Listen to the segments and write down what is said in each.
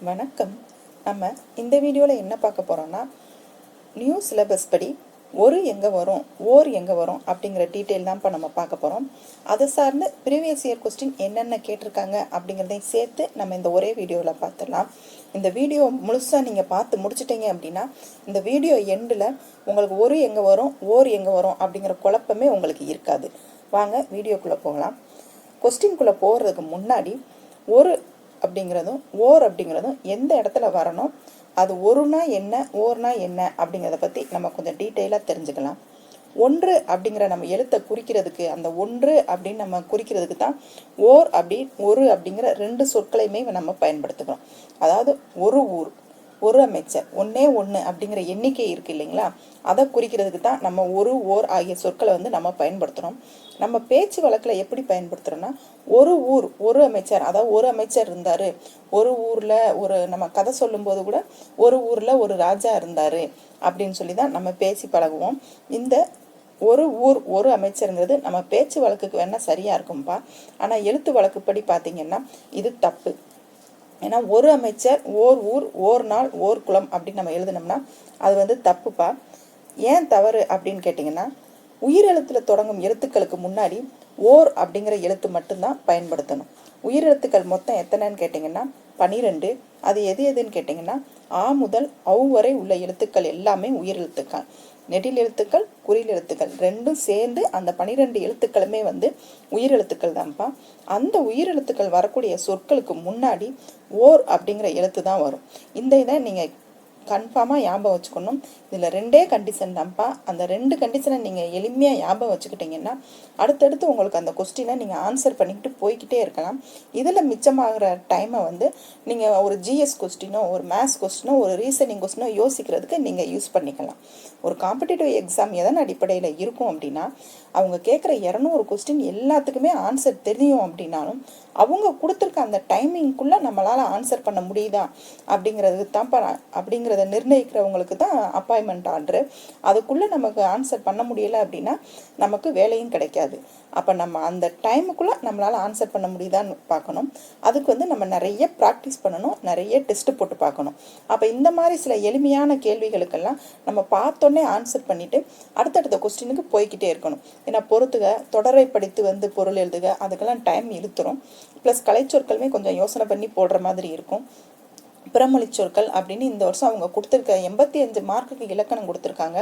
வணக்கம். நம்ம இந்த வீடியோவில் என்ன பார்க்க போகிறோம்னா, நியூ சிலபஸ் படி ஒரு எங்கே வரும், ஓர் எங்கே வரும் அப்படிங்கிற டீட்டெயில் தான் இப்போ நம்ம பார்க்க போகிறோம். அதை சார்ந்து ப்ரீவியஸ் இயர் கொஸ்டின் என்னென்ன கேட்டிருக்காங்க அப்படிங்கிறதையும் சேர்த்து நம்ம இந்த ஒரே வீடியோவில் பார்த்துடலாம். இந்த வீடியோ முழுசாக நீங்கள் பார்த்து முடிச்சிட்டிங்க அப்படின்னா, இந்த வீடியோ எண்டில் உங்களுக்கு ஒரு எங்கே வரும், ஓர் எங்கே வரும் அப்படிங்கிற குழப்பமே உங்களுக்கு இருக்காது. வாங்க வீடியோக்குள்ளே போகலாம். கொஸ்டின்குள்ளே போகிறதுக்கு முன்னாடி ஒரு அப்படிங்கிறதும் ஓர் அப்படிங்கிறதும் எந்த இடத்துல வரணும், அது ஒருனா என்ன, ஓர்னா என்ன அப்படிங்கிறத பற்றி நம்ம கொஞ்சம் டீட்டெயிலாக தெரிஞ்சுக்கலாம். ஒன்று அப்படிங்கிற நம்ம எழுத்தை குறிக்கிறதுக்கு, அந்த ஒன்று அப்படின்னு நம்ம குறிக்கிறதுக்கு தான் ஓர் ஒரு அப்படிங்கிற ரெண்டு சொற்களையுமே நம்ம பயன்படுத்துகிறோம். அதாவது ஒரு ஊர், ஒரு அமைச்சர், ஒன்னே ஒன்று அப்படிங்கிற எண்ணிக்கை இருக்குது இல்லைங்களா, அதை குறிக்கிறதுக்கு தான் நம்ம ஒரு ஓர் ஆகிய சொற்களை நம்ம பயன்படுத்துகிறோம். நம்ம பேச்சு வழக்கில் எப்படி பயன்படுத்துகிறோன்னா, ஒரு ஊர் ஒரு அமைச்சர், அதாவது ஒரு அமைச்சர் இருந்தார், ஒரு ஊரில் ஒரு நம்ம கதை சொல்லும்போது கூட ஒரு ஊரில் ஒரு ராஜா இருந்தார் அப்படின்னு சொல்லி தான் நம்ம பேசி பழகுவோம். இந்த ஒரு ஊர் ஒரு அமைச்சருங்கிறது நம்ம பேச்சு வழக்குக்கு வேணால் சரியாக இருக்கும்பா. ஆனால் எழுத்து வழக்குப்படி பார்த்தீங்கன்னா இது தப்பு. ஏன்னா ஒரு அமைச்சர் ஓர் ஊர் ஓர் நாள் ஓர் குலம் அப்படின்னு நம்ம எழுதினோம்னா அது தப்புப்பா. ஏன் தவறு அப்படின்னு கேட்டிங்கன்னா, உயிரெழுத்தில் தொடங்கும் எழுத்துக்களுக்கு முன்னாடி ஓர் அப்படிங்கிற எழுத்து மட்டும்தான் பயன்படுத்தணும். உயிரெழுத்துக்கள் மொத்தம் எத்தனைன்னு கேட்டிங்கன்னா 12. அது எது எதுன்னு கேட்டிங்கன்னா, ஆ முதல் ஔ வரை உள்ள எழுத்துக்கள் எல்லாமே உயிரெழுத்துக்கள். நெடில் எழுத்துக்கள், குறில் எழுத்துக்கள் ரெண்டும் சேர்ந்து அந்த 12 எழுத்துக்களுமே உயிரெழுத்துக்கள் தான்ப்பா. அந்த உயிரெழுத்துக்கள் வரக்கூடிய சொற்களுக்கு முன்னாடி ஓர் அப்படிங்கிற எழுத்து தான் வரும். இந்த இதை நீங்கள் கன்ஃபார்மாக ஞாபகம் வச்சுக்கணும். இதில் ரெண்டே கண்டிஷன் தான்ப்பா. அந்த ரெண்டு கண்டிஷனை நீங்கள் எளிமையாக ஞாபகம் வச்சுக்கிட்டிங்கன்னா அடுத்தடுத்து உங்களுக்கு அந்த கொஸ்டினை நீங்கள் ஆன்சர் பண்ணிக்கிட்டு போய்கிட்டே இருக்கலாம். இதில் மிச்சமாகிற டைமை நீங்கள் ஒரு ஜிஎஸ் கொஸ்டினோ, ஒரு மேத்ஸ் கொஸ்டினோ, ஒரு ரீசனிங் கொஸ்டினோ யோசிக்கிறதுக்கு நீங்கள் யூஸ் பண்ணிக்கலாம். ஒரு காம்படிட்டிவ் எக்ஸாம் எதன் அடிப்படையில் இருக்கும் அப்படின்னா, அவங்க கேட்குற 200 கொஸ்டின் எல்லாத்துக்குமே ஆன்சர் தெரியும் அப்படின்னாலும் அவங்க கொடுத்துருக்க அந்த டைமிங்குள்ளே நம்மளால் ஆன்சர் பண்ண முடியுதா அப்படிங்கிறத நிர்ணயிக்கிறவங்களுக்கு தான் அப்பாயின்மெண்ட் ஆர்டரு. அதுக்குள்ளே நமக்கு ஆன்சர் பண்ண முடியலை அப்படின்னா நமக்கு வேலையும் கிடைக்காது. அப்போ நம்ம அந்த டைமுக்குள்ளே நம்மளால் ஆன்சர் பண்ண முடியுதான்னு பார்க்கணும். அதுக்கு நம்ம நிறைய ப்ராக்டிஸ் பண்ணணும், நிறைய டெஸ்ட்டு போட்டு பார்க்கணும். அப்போ இந்த மாதிரி சில எளிமையான கேள்விகளுக்கெல்லாம் நம்ம பார்த்தோன்னே ஆன்சர் பண்ணிவிட்டு அடுத்தடுத்த கொஸ்டினுக்கு போய்கிட்டே இருக்கணும். ஏன்னா பொறுத்துக, தொடரை படித்து பொருள் எழுதுக, அதுக்கெல்லாம் டைம் இழுத்துரும். ப்ளஸ் கலைச்சொற்களுமே கொஞ்சம் யோசனை பண்ணி போடுற மாதிரி இருக்கும். பிறமொழி சொற்கள் அப்படின்னு இந்த வருஷம் அவங்க கொடுத்துருக்க 85 மார்க்குக்கு இலக்கணம் கொடுத்துருக்காங்க.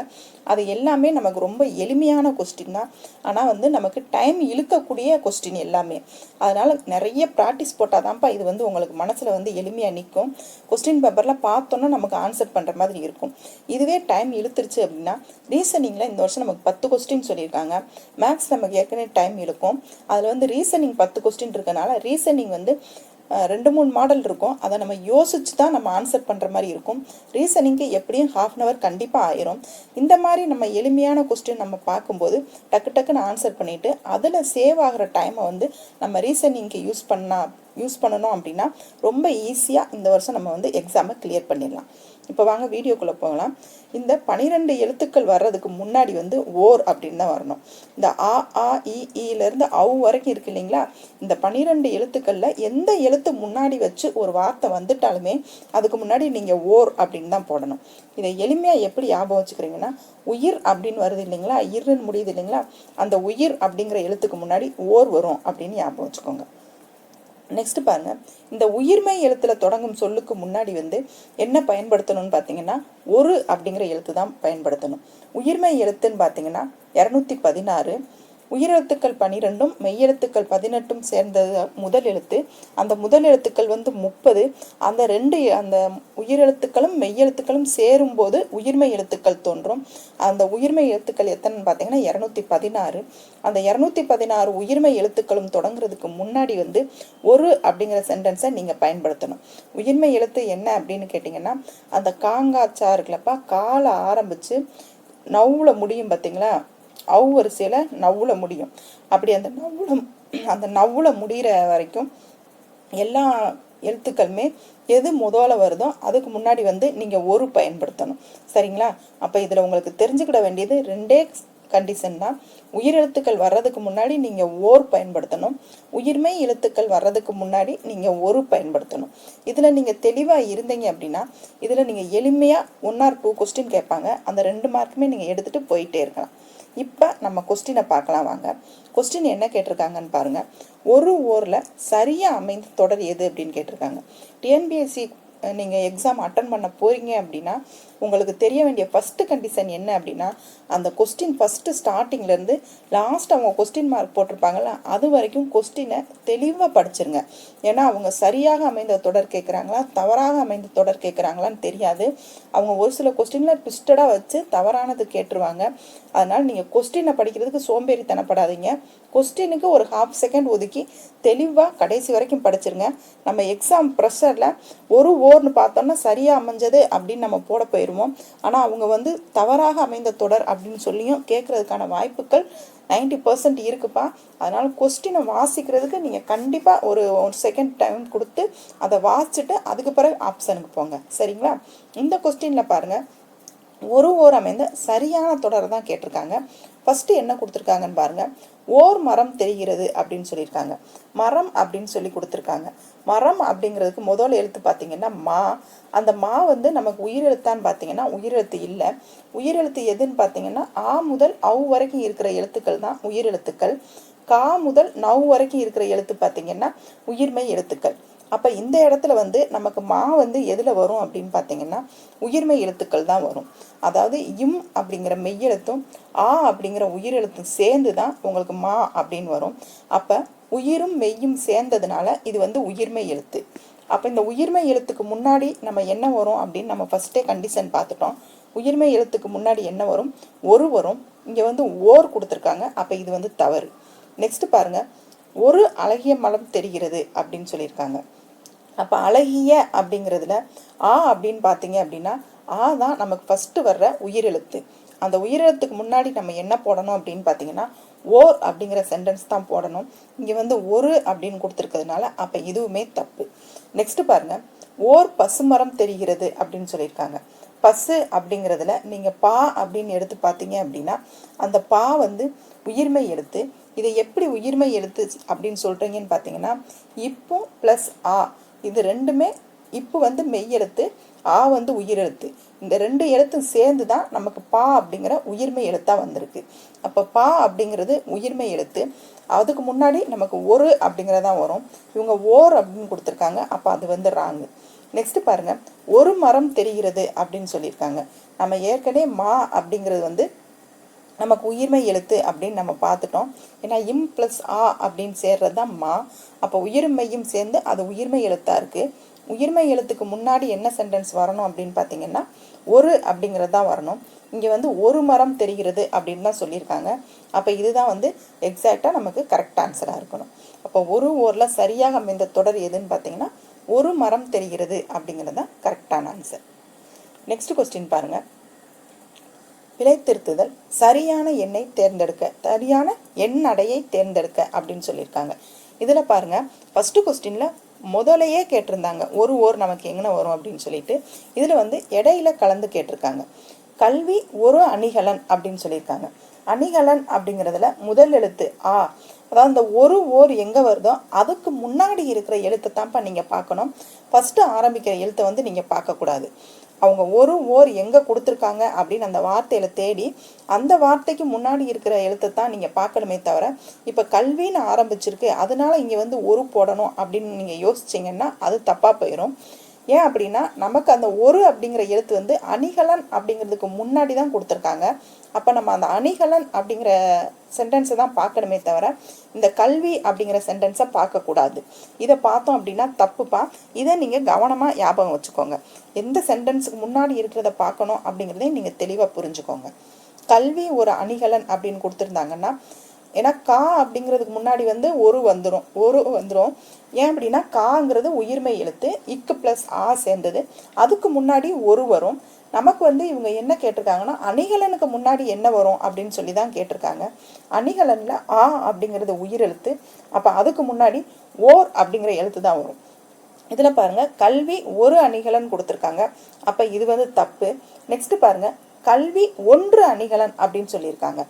அது எல்லாமே நமக்கு ரொம்ப எளிமையான கொஸ்டின் தான். ஆனால் நமக்கு டைம் இழுக்கக்கூடிய கொஸ்டின் எல்லாமே. அதனால் நிறைய ப்ராக்டிஸ் போட்டால் தான்ப்பா இது உங்களுக்கு மனசில் எளிமையாக நிற்கும். கொஸ்டின் பேப்பரில் பார்த்தோன்னா நமக்கு ஆன்சர் பண்ணுற மாதிரி இருக்கும். இதுவே டைம் இழுத்துருச்சு அப்படின்னா, ரீசனிங்கில் இந்த வருஷம் நமக்கு 10 கொஸ்டின் சொல்லியிருக்காங்க. மேக்ஸ் நமக்கு ஏற்கனவே டைம் இழுக்கும். அதில் ரீசனிங் 10 கொஸ்டின் இருக்கனால ரீசனிங் 2-3 மாடல் இருக்கும். அதை நம்ம யோசிச்சு தான் நம்ம ஆன்சர் பண்ணுற மாதிரி இருக்கும். ரீசனிங்க்கு எப்படியும் 1/2 hour கண்டிப்பாக ஆயிரும். இந்த மாதிரி நம்ம எளிமையான கொஸ்டின் நம்ம பார்க்கும்போது டக்குன்னு ஆன்சர் பண்ணிவிட்டு அதில் சேவ் ஆகிற டைமை நம்ம ரீசனிங்க்கு யூஸ் பண்ணணும் அப்படின்னா ரொம்ப ஈஸியாக இந்த வருஷம் நம்ம எக்ஸாமை கிளியர் பண்ணிடலாம். இப்போ வாங்க வீடியோக்குள்ளே போகலாம். இந்த 12 எழுத்துக்கள் வர்றதுக்கு முன்னாடி ஓர் அப்படின்னு தான் வரணும். இந்த ஆ ஆ இலேருந்து ஔ வரைக்கும் இருக்கு இல்லைங்களா, இந்த 12 எழுத்துக்களில் எந்த எழுத்து முன்னாடி வச்சு ஒரு வார்த்தை வந்துட்டாலுமே அதுக்கு முன்னாடி நீங்கள் ஓர் அப்படின்னு தான் போடணும். இதை எளிமையாக எப்படி ஞாபகம் வச்சுக்கிறீங்கன்னா, உயிர் அப்படின்னு வருது இல்லைங்களா, இருன்னு முடியுது இல்லைங்களா, அந்த உயிர் அப்படிங்கிற எழுத்துக்கு முன்னாடி ஓர் வரும் அப்படின்னு ஞாபகம் வச்சுக்கோங்க. நெக்ஸ்ட் பாருங்க, இந்த உயிர்மை எழுத்துல தொடங்கும் சொல்லுக்கு முன்னாடி என்ன பயன்படுத்தணும்னு பார்த்தீங்கன்னா, ஒரு அப்படிங்கிற எழுத்து தான் பயன்படுத்தணும். உயிர்மை எழுத்துன்னு பார்த்தீங்கன்னா 216. உயிரெழுத்துக்கள் 12ம் மெய்யெழுத்துக்கள் 18ம் சேர்ந்தது முதல் எழுத்து. அந்த முதல் எழுத்துக்கள் 30. அந்த உயிரெழுத்துக்களும் மெய்யெழுத்துக்களும் சேரும்போது உயிர்மை எழுத்துக்கள் தோன்றும். அந்த உயிர்மை எழுத்துக்கள் எத்தனைன்னு பார்த்தீங்கன்னா 216. அந்த 216 உயிர்மை எழுத்துக்களும் தொடங்குறதுக்கு முன்னாடி ஒரு அப்படிங்கிற சென்டென்ஸை நீங்கள் பயன்படுத்தணும். உயிர்மை எழுத்து என்ன அப்படின்னு கேட்டிங்கன்னா, அந்த காங்காச்சா இருக்குல்லப்பா, காலை ஆரம்பித்து நவுல முடியும் பார்த்தீங்களா, ஔ வரிசையில் நவுல முடியும். அப்படி அந்த நவுல முடிகிற வரைக்கும் எல்லா எழுத்துக்களுமே எது முதல்ல வருதோ அதுக்கு முன்னாடி நீங்கள் ஒரு பயன்படுத்தணும். சரிங்களா? அப்போ இதில் உங்களுக்கு தெரிஞ்சுக்கிட வேண்டியது கண்டிஷன் தான். உயிரெழுத்துக்கள் வர்றதுக்கு முன்னாடி நீங்கள் ஓர் பயன்படுத்தணும். உயிர்மெய் எழுத்துக்கள் வர்றதுக்கு முன்னாடி நீங்கள் ஒரு பயன்படுத்தணும். இதில் நீங்கள் தெளிவாக இருந்தீங்க அப்படின்னா இதில் நீங்கள் எளிமையாக 1 or 2 கொஸ்டின் கேட்பாங்க. அந்த 2 மார்க்குமே நீங்கள் எடுத்துகிட்டு போயிட்டே இருக்கலாம். இப்போ நம்ம கொஸ்டினை பார்க்கலாம் வாங்க. கொஸ்டின் என்ன கேட்டிருக்காங்கன்னு பாருங்கள். ஒரு ஓரில் சரியாக அமைந்த தொடர் எது அப்படின்னு கேட்டிருக்காங்க. டிஎன்பிஎஸ்சி நீங்கள் எக்ஸாம் அட்டன் பண்ண போகிறீங்க அப்படின்னா உங்களுக்கு தெரிய வேண்டிய ஃபஸ்ட்டு கண்டிஷன் என்ன அப்படின்னா அந்த கொஸ்டின் ஃபஸ்ட்டு ஸ்டார்டிங்லேருந்து லாஸ்ட் அவங்க கொஸ்டின் மார்க் போட்டிருப்பாங்கள்ல அது வரைக்கும் கொஸ்டினை தெளிவாக படிச்சிருங்க. ஏன்னா அவங்க சரியாக அமைந்த தொடர் கேட்குறாங்களா தவறாக அமைந்த தொடர் கேட்குறாங்களான்னு தெரியாது. அவங்க ஒரு சில கொஸ்டினில் ட்விஸ்டடாக வச்சு தவறானது கேட்டுருவாங்க. அதனால் நீங்கள் கொஸ்டினை படிக்கிறதுக்கு சோம்பேறித்தனப்படாதீங்க. கொஸ்டினுக்கு ஒரு 1/2 செகண்ட் ஒதுக்கி தெளிவாக கடைசி வரைக்கும் படிச்சிருங்க. நம்ம எக்ஸாம் ப்ரெஷரில் ஒரு ஓர்னு பார்த்தோம்னா சரியாக அமைஞ்சது அப்படின்னு நம்ம போட போயிடுவோம். ஆனால் அவங்க தவறாக அமைந்த தொடர் அப்படின்னு சொல்லியும் கேட்குறதுக்கான வாய்ப்புகள் 90% இருக்குப்பா. அதனால் கொஸ்டினை வாசிக்கிறதுக்கு நீங்கள் கண்டிப்பாக ஒரு செகண்ட் டைம் கொடுத்து அதை வாசிச்சுட்டு அதுக்கு பிறகு ஆப்ஷனுக்கு போங்க. சரிங்களா? இந்த கொஸ்டினில் பாருங்கள், ஒரு ஓர் அமைந்த சரியான தொடரை தான் கேட்டிருக்காங்க. ஃபஸ்ட்டு என்ன கொடுத்துருக்காங்கன்னு பாருங்கள். ஓர் மரம் தெரிகிறது அப்படின்னு சொல்லியிருக்காங்க. மரம் அப்படின்னு சொல்லி கொடுத்துருக்காங்க. மரம் அப்படிங்கிறதுக்கு முதல் எழுத்து பார்த்தீங்கன்னா மா. அந்த மா நமக்கு உயிரெழுத்தான்னு பார்த்தீங்கன்னா உயிரெழுத்து இல்லை. உயிரெழுத்து எதுன்னு பார்த்தீங்கன்னா ஆ முதல் அவ் வரைக்கும் இருக்கிற எழுத்துக்கள் தான் உயிரெழுத்துக்கள். கா முதல் நவ் வரைக்கும் இருக்கிற எழுத்து பார்த்தீங்கன்னா உயிர்மெய் எழுத்துக்கள். அப்போ இந்த இடத்துல நமக்கு மா எதில் வரும் அப்படின்னு பார்த்தீங்கன்னா உயிர்மெய் எழுத்துக்கள் தான் வரும். அதாவது இம் அப்படிங்கிற மெய்யெழுத்தும் ஆ அப்படிங்கிற உயிரெழுத்தும் சேர்ந்து தான் உங்களுக்கு மா அப்படின்னு வரும். அப்போ உயிரும் மெய்யும் சேர்ந்ததுனால இது உயிர்மெய் எழுத்து. அப்போ இந்த உயிர்மெய் எழுத்துக்கு முன்னாடி நம்ம என்ன வரும் அப்படின்னு நம்ம ஃபஸ்ட்டே கண்டிஷன் பார்த்துட்டோம். உயிர்மெய் எழுத்துக்கு முன்னாடி என்ன வரும்? ஒரு வரும். இங்கே ஓர் கொடுத்துருக்காங்க. அப்போ இது தவறு. நெக்ஸ்ட் பாருங்க, ஒரு அழகிய மலம் தெரிகிறது அப்படின்னு சொல்லியிருக்காங்க. அப்போ அழகிய அப்படிங்கிறதுல ஆ அப்படின்னு பார்த்தீங்க அப்படின்னா ஆ தான் நமக்கு ஃபஸ்ட்டு வர்ற உயிரெழுத்து. அந்த உயிரெழுத்துக்கு முன்னாடி நம்ம என்ன போடணும் அப்படின்னு பார்த்தீங்கன்னா ஓர் அப்படிங்கிற சென்டென்ஸ் தான் போடணும். இங்கே ஒரு அப்படின்னு கொடுத்துருக்கிறதுனால அப்போ இதுவுமே தப்பு. நெக்ஸ்ட் பாருங்க, ஓர் பசுமரம் தெரிகிறது அப்படின்னு சொல்லியிருக்காங்க. பசு அப்படிங்கிறதுல நீங்கள் பா அப்படின்னு எடுத்து பார்த்தீங்க அப்படின்னா அந்த பா உயிர்மெய் எழுத்து. இதை எப்படி உயிர்மெய் எழுத்து அப்படின்னு சொல்கிறீங்கன்னு பார்த்தீங்கன்னா இப்போ ப்ளஸ் ஆ இது ரெண்டுமே இப்போ மெய் எழுத்து, ஆ உயிரெழுத்து. இந்த 2 எழுத்தும் சேர்ந்து தான் நமக்கு பா அப்படிங்கிற உயிர்மெய் எழுத்தாக வந்திருக்கு. அப்போ பா அப்படிங்கிறது உயிர்மெய் எழுத்து. அதுக்கு முன்னாடி நமக்கு ஒரு அப்படிங்கிறதான் வரும். இவங்க ஓர் அப்படின்னு கொடுத்துருக்காங்க. அப்போ அது ராங்கு. நெக்ஸ்ட் பாருங்க, ஒரு மரம் தெரிகிறது அப்படின்னு சொல்லியிருக்காங்க. நம்ம ஏற்கனவே மா அப்படிங்கிறது நமக்கு உயிர்மெய் எழுத்து அப்படின்னு நம்ம பார்த்துட்டோம். ஏன்னா இம் ப்ளஸ் ஆ அப்படின்னு சேர்றது தான் மா. அப்போ உயிர்மெய்யும் சேர்ந்து அது உயிர்மெய் எழுத்தாக இருக்குது. உயிர்மெய் எழுத்துக்கு முன்னாடி என்ன சென்டென்ஸ் வரணும் அப்படின்னு பார்த்தீங்கன்னா ஒரு அப்படிங்கிறது தான் வரணும். இங்கே ஒரு மரம் தெரிகிறது அப்படின்னு தான் சொல்லியிருக்காங்க. அப்போ இதுதான் எக்ஸாக்டாக நமக்கு கரெக்ட் ஆன்சராக இருக்கணும். அப்போ ஒரு ஓரில் சரியாக அமைந்த தொடர் எதுன்னு பார்த்தீங்கன்னா ஒரு மரம் தெரிகிறது அப்படிங்கிறது தான் கரெக்டான ஆன்சர். நெக்ஸ்ட் கொஸ்டின் பாருங்கள். பிழைத்திருத்துதல் சரியான எண்ணை தேர்ந்தெடுக்க, சரியான எண் அடையை தேர்ந்தெடுக்க அப்படின்னு சொல்லியிருக்காங்க. இதில் பாருங்கள், ஃபஸ்ட்டு கொஸ்டினில் முதலையே கேட்டிருந்தாங்க ஒரு ஓர் நமக்கு எங்கே வரும் அப்படின்னு சொல்லிட்டு. இதில் இடையில கலந்து கேட்டிருக்காங்க. கல்வி ஒரு அணிகலன் அப்படின்னு சொல்லியிருக்காங்க. அணிகலன் அப்படிங்கிறதுல முதல் எழுத்து ஆ, அதாவது இந்த ஒரு ஓர் எங்கே வருதோ அதுக்கு முன்னாடி இருக்கிற எழுத்தை தான்ப்பா நீங்கள் பார்க்கணும். ஃபஸ்ட்டு ஆரம்பிக்கிற எழுத்தை நீங்கள் பார்க்கக்கூடாது. அவங்க ஒரு ஓர் எங்கே கொடுத்துருக்காங்க அப்படின்னு அந்த வார்த்தையில் தேடி அந்த வார்த்தைக்கு முன்னாடி இருக்கிற எழுத்தை தான் நீங்கள் பார்க்கணுமே தவிர இப்போ கல்வின்னு ஆரம்பிச்சிருக்கு அதனால இங்கே ஒரு போடணும் அப்படின்னு நீங்கள் யோசிச்சிங்கன்னா அது தப்பாக போயிடும். ஏன் அப்படின்னா நமக்கு அந்த ஒரு அப்படிங்கிற எழுத்து அணிகலன் அப்படிங்கிறதுக்கு முன்னாடி தான் கொடுத்துருக்காங்க. அப்போ நம்ம அந்த அணிகலன் அப்படிங்கிற சென்டென்ஸை தான் பார்க்கணுமே தவிர இந்த கல்வி அப்படிங்கிற சென்டென்ஸை பார்க்கக்கூடாது. இதை பார்த்தோம் அப்படின்னா தப்புப்பா. இதை நீங்கள் கவனமாக ஞாபகம் வச்சுக்கோங்க. எந்த சென்டென்ஸுக்கு முன்னாடி இருக்கிறத பார்க்கணும் அப்படிங்கிறதையும் நீங்கள் தெளிவாக புரிஞ்சுக்கோங்க. கல்வி ஒரு அணிகலன் அப்படின்னு கொடுத்துருந்தாங்கன்னா ஏன்னா கா அப்படிங்கிறதுக்கு முன்னாடி ஒரு வந்துடும். ஏன் அப்படின்னா காங்கிறது உயிர்மெய் எழுத்து, இக்கு ப்ளஸ் ஆ சேர்ந்தது. அதுக்கு முன்னாடி ஒரு வரும். நமக்கு இவங்க என்ன கேட்டிருக்காங்கன்னா அணிகலனுக்கு முன்னாடி என்ன வரும் அப்படின்னு சொல்லி தான் கேட்டிருக்காங்க. அணிகலனில் ஆ அப்படிங்கிறது உயிரெழுத்து. அப்போ அதுக்கு முன்னாடி ஓர் அப்படிங்கிற எழுத்து தான் வரும். இதில் பாருங்கள், கல்வி ஒரு அணிகலன் கொடுத்துருக்காங்க. அப்போ இது தப்பு. நெக்ஸ்ட் பாருங்கள், கல்வி ஒன்று அணிகலன் அப்படின்னு சொல்லியிருக்காங்க.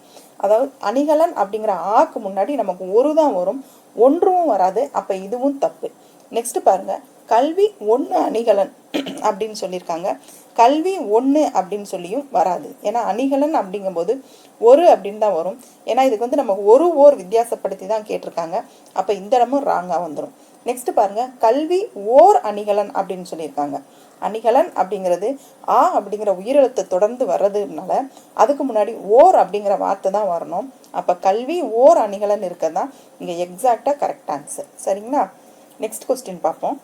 அதாவது அணிகலன் அப்படிங்கிற ஆக்கு முன்னாடி நமக்கு ஒரு தான் வரும், ஒன்றும் வராது. அப்போ இதுவும் தப்பு. நெக்ஸ்ட் பாருங்க, கல்வி ஒன்று அணிகலன் அப்படின்னு சொல்லியிருக்காங்க. கல்வி ஒன்று அப்படின்னு சொல்லியும் வராது. ஏன்னா அணிகலன் அப்படிங்கும்போது ஒரு அப்படின்னு தான் வரும். ஏன்னா இதுக்கு வந்து நமக்கு ஓர் வித்தியாசப்படுத்தி தான் கேட்டிருக்காங்க. அப்போ இந்த இடமும் ராங்காக வந்துடும். நெக்ஸ்ட் பாருங்க, கல்வி ஓர் அணிகலன் அப்படின்னு சொல்லியிருக்காங்க. அணிகலன் அப்படிங்கிறது ஆ அப்படிங்கிற உயிரெழுத்தை தொடர்ந்து வர்றதுனால அதுக்கு முன்னாடி ஓர் அப்படிங்கிற வார்த்தை தான் வரணும். அப்போ கல்வி ஓர் அணிகலன் இருக்கதான் இங்கே எக்ஸாக்டாக கரெக்ட் ஆன்சர். சரிங்களா? நெக்ஸ்ட் கொஸ்டின் பார்ப்போம்.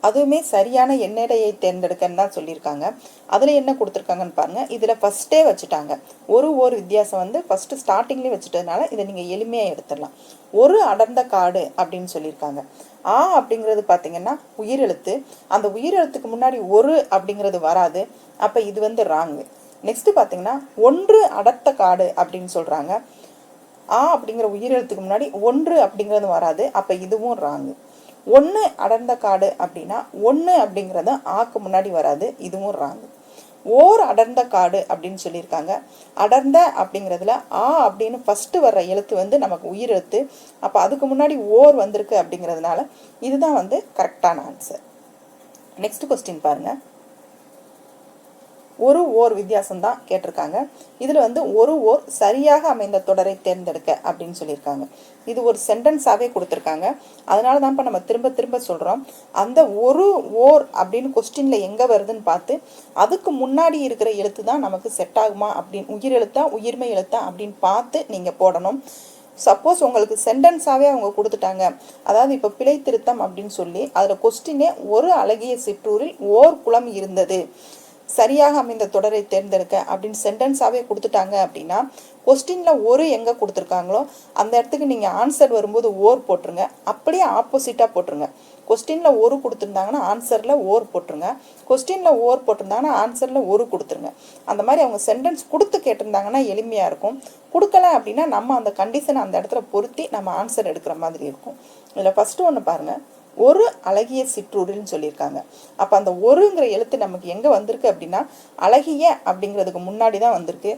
அதுவுமே சரியான எண்ணெடையை தேர்ந்தெடுக்கன்னு தான் சொல்லியிருக்காங்க. அதில் என்ன கொடுத்துருக்காங்கன்னு பாருங்கள். இதில் ஃபஸ்ட்டே வச்சுட்டாங்க. ஒரு வித்தியாசம் வந்து ஃபஸ்ட்டு ஸ்டார்டிங்லேயே வச்சுட்டதுனால இதை நீங்கள் எளிமையாக எடுத்துடலாம். ஒரு அடர்ந்த காடு அப்படின்னு சொல்லியிருக்காங்க. ஆ அப்படிங்கிறது பார்த்தீங்கன்னா உயிரெழுத்து. அந்த உயிரெழுத்துக்கு முன்னாடி ஒரு அப்படிங்கிறது வராது. அப்போ இது வந்து ராங்கு. நெக்ஸ்ட்டு பார்த்தீங்கன்னா ஒன்று அடர்த்த காடு அப்படின்னு சொல்கிறாங்க. ஆ அப்படிங்கிற உயிரெழுத்துக்கு முன்னாடி ஒன்று அப்படிங்கிறது வராது. அப்போ இதுவும் ராங்கு. ஒன்று அடர்ந்த காடு அப்படின்னா ஒன்று அப்படிங்கிறது ஆக்கு முன்னாடி வராது. இதுவும் ராங்கு. ஓர் அடர்ந்த காடு அப்படின்னு சொல்லியிருக்காங்க. அடர்ந்த அப்படிங்கிறதுல ஆ அப்படின்னு ஃபஸ்ட்டு வர்ற எழுத்து வந்து நமக்கு உயிரெழுத்து. அப்போ அதுக்கு முன்னாடி ஓர் வந்திருக்கு அப்படிங்கிறதுனால இதுதான் வந்து கரெக்டான ஆன்சர். நெக்ஸ்ட் கொஸ்டின் பாருங்க. ஓர் வித்தியாசம் தான் கேட்டிருக்காங்க. இதில் வந்து ஓர் சரியாக அமைந்த தொடரை தேர்ந்தெடுக்க அப்படின்னு சொல்லியிருக்காங்க. இது ஒரு சென்டென்ஸாகவே கொடுத்துருக்காங்க. அதனால தான்ப்பா நம்ம திரும்ப திரும்ப சொல்கிறோம். அந்த ஓர் அப்படின்னு கொஸ்டினில் எங்கே வருதுன்னு பார்த்து அதுக்கு முன்னாடி இருக்கிற எழுத்து தான் நமக்கு செட் ஆகுமா அப்படின்னு, உயிர் எழுத்தா உயிர்மை எழுத்தா அப்படின்னு பார்த்து நீங்கள் போடணும். சப்போஸ் உங்களுக்கு சென்டென்ஸாகவே அவங்க கொடுத்துட்டாங்க, அதாவது இப்போ பிழை திருத்தம் அப்படின்னு சொல்லி அதில் கொஸ்டினே ஒரு அழகிய சிற்றூரில் ஓர் குளம் இருந்தது, சரியாக அமைந்த தொடரை தேர்ந்தெடுக்க அப்படின்னு சென்டென்ஸாகவே கொடுத்துட்டாங்க அப்படின்னா கொஸ்டினில் ஒரு எங்கே கொடுத்துருக்காங்களோ அந்த இடத்துக்கு நீங்கள் ஆன்சர் வரும்போது ஓர் போட்டுருங்க. அப்படியே ஆப்போசிட்டாக போட்டுருங்க. கொஸ்டினில் ஒரு கொடுத்துருந்தாங்கன்னா ஆன்சரில் ஓர் போட்டுருங்க. கொஸ்டினில் ஓர் போட்டிருந்தாங்கன்னா ஆன்சரில் ஒரு கொடுத்துருங்க. அந்த மாதிரி அவங்க சென்டென்ஸ் கொடுத்து கேட்டிருந்தாங்கன்னா எளிமையாக இருக்கும். கொடுக்கல அப்படின்னா நம்ம அந்த கண்டிஷனை அந்த இடத்துல பொருத்தி நம்ம ஆன்சர் எடுக்கிற மாதிரி இருக்கும். இதில் ஃபஸ்ட்டு ஒன்று பாருங்கள், ஒரு அழகிய சிற்றூரில்னு சொல்லியிருக்காங்க. அப்போ அந்த ஒருங்கிற எழுத்து நமக்கு எங்கே வந்திருக்கு அப்படின்னா அழகிய அப்படிங்கிறதுக்கு முன்னாடி தான் வந்திருக்கு.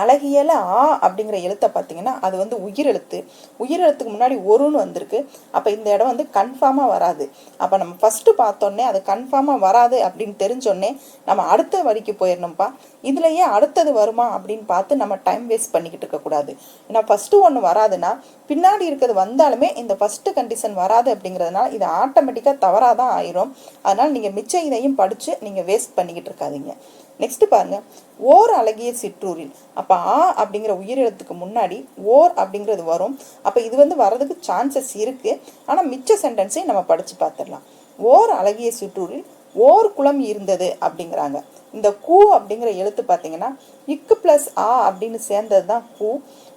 அழகியல ஆ அப்படிங்கிற எழுத்தை பார்த்தீங்கன்னா அது வந்து உயிரெழுத்து. உயிரெழுத்துக்கு முன்னாடி ஒருன்னு வந்திருக்கு. அப்போ இந்த இடம் வந்து கன்ஃபார்மாக வராது. அப்போ நம்ம ஃபஸ்ட்டு பார்த்தோன்னே அது கன்ஃபார்மாக வராது அப்படின்னு தெரிஞ்சோடனே நம்ம அடுத்த வரிக்கு போயிடணும்ப்பா. இதுலையே அடுத்தது வருமா அப்படின்னு பார்த்து நம்ம டைம் வேஸ்ட் பண்ணிக்கிட்டு இருக்கக்கூடாது. ஏன்னா ஃபஸ்ட்டு ஒன்று வராதுன்னா பின்னாடி இருக்கிறது வந்தாலுமே இந்த ஃபஸ்ட்டு கண்டிஷன் வராது அப்படிங்கிறதுனால இது ஆட்டோமேட்டிக்காக தவறாக தான் ஆயிரும். அதனால் நீங்கள் மிச்சம் இதையும் படித்து நீங்கள் வேஸ்ட் பண்ணிக்கிட்டு இருக்காதீங்க. நெக்ஸ்ட் பாருங்க, ஓர் அழகிய சிற்றூரில். அப்போ ஆ அப்படிங்கிற உயிரெழுத்துக்கு முன்னாடி ஓர் அப்படிங்கிறது வரும். அப்போ இது வந்து வர்றதுக்கு சான்சஸ் இருக்கு. ஆனால் மிச்ச சென்டென்ஸையும் நம்ம படித்து பார்த்துடலாம். ஓர் அழகிய சிற்றூரில் ஓர் குளம் இருந்தது அப்படிங்கிறாங்க. இந்த கூ அப்படிங்கிற எழுத்து பார்த்தீங்கன்னா இக்கு பிளஸ் ஆ அப்படின்னு சேர்ந்தது தான் கூ.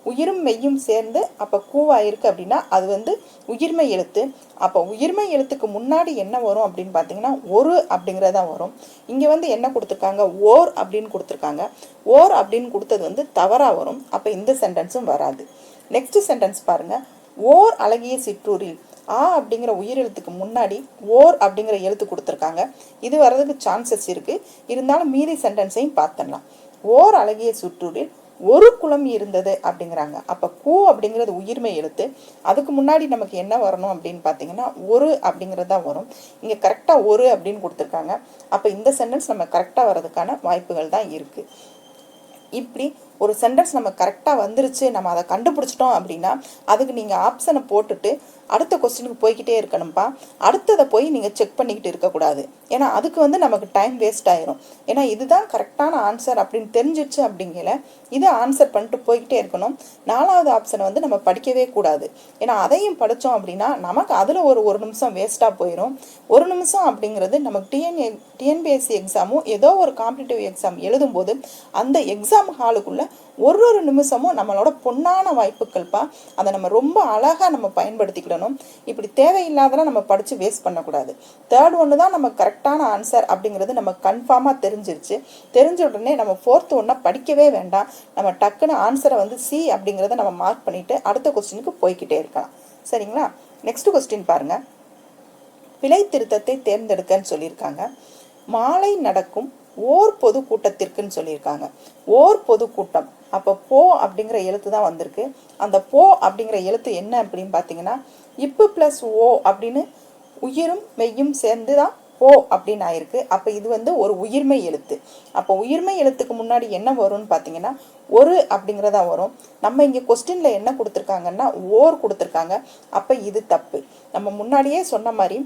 உயிரும் மெய்யும் சேர்ந்து அப்போ கூவாயிருக்கு அப்படின்னா அது வந்து உயிர்மை எழுத்து. அப்போ உயிர்மை எழுத்துக்கு முன்னாடி என்ன வரும் அப்படின்னு பார்த்தீங்கன்னா ஒரு அப்படிங்கிறதான் வரும். இங்கே வந்து என்ன கொடுத்துருக்காங்க, ஓர் அப்படின்னு கொடுத்துருக்காங்க. ஓர் அப்படின்னு கொடுத்தது வந்து தவறாக வரும். அப்போ இந்த சென்டென்ஸும் வராது. நெக்ஸ்ட் சென்டென்ஸ் பாருங்க, ஓர் அழகிய சிற்றூரில். ஆ அப்படிங்கிற உயிரெழுத்துக்கு முன்னாடி ஓர் அப்படிங்கிற எழுத்து கொடுத்துருக்காங்க. இது வர்றதுக்கு சான்சஸ் இருக்கு. இருந்தாலும் மீதி சென்டென்ஸையும் பார்த்துடலாம். ஓர் அழகிய சிற்றூரில் ஒரு குளம் இருந்தது அப்படிங்கிறாங்க. அப்போ கூ அப்படிங்கிறது உயிர்மை எழுத்து. அதுக்கு முன்னாடி நமக்கு என்ன வரணும் அப்படின்னு பார்த்தீங்கன்னா ஒரு அப்படிங்கிறது தான் வரும். இங்கே கரெக்டாக ஒரு அப்படின்னு கொடுத்துருக்காங்க. அப்போ இந்த சென்டென்ஸ் நம்ம கரெக்டாக வர்றதுக்கான வாய்ப்புகள் தான் இருக்குது. இப்படி ஒரு சென்டென்ஸ் நம்ம கரெக்டாக வந்துருச்சு, நம்ம அதை கண்டுபிடிச்சிட்டோம் அப்படின்னா அதுக்கு நீங்கள் ஆப்ஷனை போட்டுட்டு அடுத்த கொஸ்டினுக்கு போய்கிட்டே இருக்கணும்ப்பா. அடுத்ததை போய் நீங்கள் செக் பண்ணிக்கிட்டு இருக்கக்கூடாது. ஏன்னா அதுக்கு வந்து நமக்கு டைம் வேஸ்ட் ஆயிரும். ஏன்னா இதுதான் கரெக்டான ஆன்சர் அப்படின்னு தெரிஞ்சிடுச்சு அப்படிங்கல இதை ஆன்சர் பண்ணிட்டு போய்கிட்டே இருக்கணும். 4வது ஆப்ஷனை வந்து நம்ம படிக்கவே கூடாது. ஏன்னா அதையும் படித்தோம் அப்படின்னா நமக்கு அதில் ஒரு நிமிஷம் வேஸ்ட்டாக போயிடும். ஒரு நிமிஷம் அப்படிங்கிறது நமக்கு டிஎன்பிஎஸ்சி எக்ஸாமும் ஏதோ ஒரு காம்படிட்டிவ் எக்ஸாம் எழுதும்போது அந்த எக்ஸாம் ஹாலுக்குள்ளே ஒரு நிமிஷமும் நம்மளோட பொன்னான வாய்ப்புகள்ப்பா. அதை நம்ம ரொம்ப அழகாக நம்ம பயன்படுத்திக்கிடணும். இப்படி தேவையில்லாதெல்லாம் நம்ம படித்து வேஸ்ட் பண்ணக்கூடாது. தேர்ட் ஒன்று தான் நம்ம கரெக்டான ஆன்சர் அப்படிங்கிறது நம்ம கன்ஃபார்மாக தெரிஞ்சிருச்சு. தெரிஞ்ச உடனே நம்ம 4th ஒன்றை படிக்கவே வேண்டாம். நம்ம டக்குன்னு ஆன்சரை வந்து சி அப்படிங்கிறத நம்ம மார்க் பண்ணிவிட்டு அடுத்த கொஸ்டினுக்கு போய்கிட்டே இருக்கலாம். சரிங்களா? நெக்ஸ்ட் கொஸ்டின் பாருங்கள். பிழை திருத்தத்தை தேர்ந்தெடுக்கன்னு சொல்லியிருக்காங்க. மாலை நடக்கும் ஓர் பொது கூட்டத்திற்குன்னு சொல்லியிருக்காங்க. ஓர் பொது கூட்டம். அப்போ போ அப்படிங்கிற எழுத்து தான் வந்திருக்கு. அந்த போ அப்படிங்கிற எழுத்து என்ன அப்படின்னு பார்த்தீங்கன்னா இப்பு ப்ளஸ் ஓ அப்படின்னு உயிரும் மெய்யும் சேர்ந்து தான் போ அப்படின்னு ஆயிருக்கு. அப்போ இது வந்து ஒரு உயிர்மை எழுத்து. அப்போ உயிர்மை எழுத்துக்கு முன்னாடி என்ன வரும்னு பார்த்தீங்கன்னா ஒரு அப்படிங்கிறதா வரும். நம்ம இங்கே கொஸ்டினில் என்ன கொடுத்துருக்காங்கன்னா ஓர் கொடுத்துருக்காங்க. அப்போ இது தப்பு. நம்ம முன்னாடியே சொன்ன மாதிரி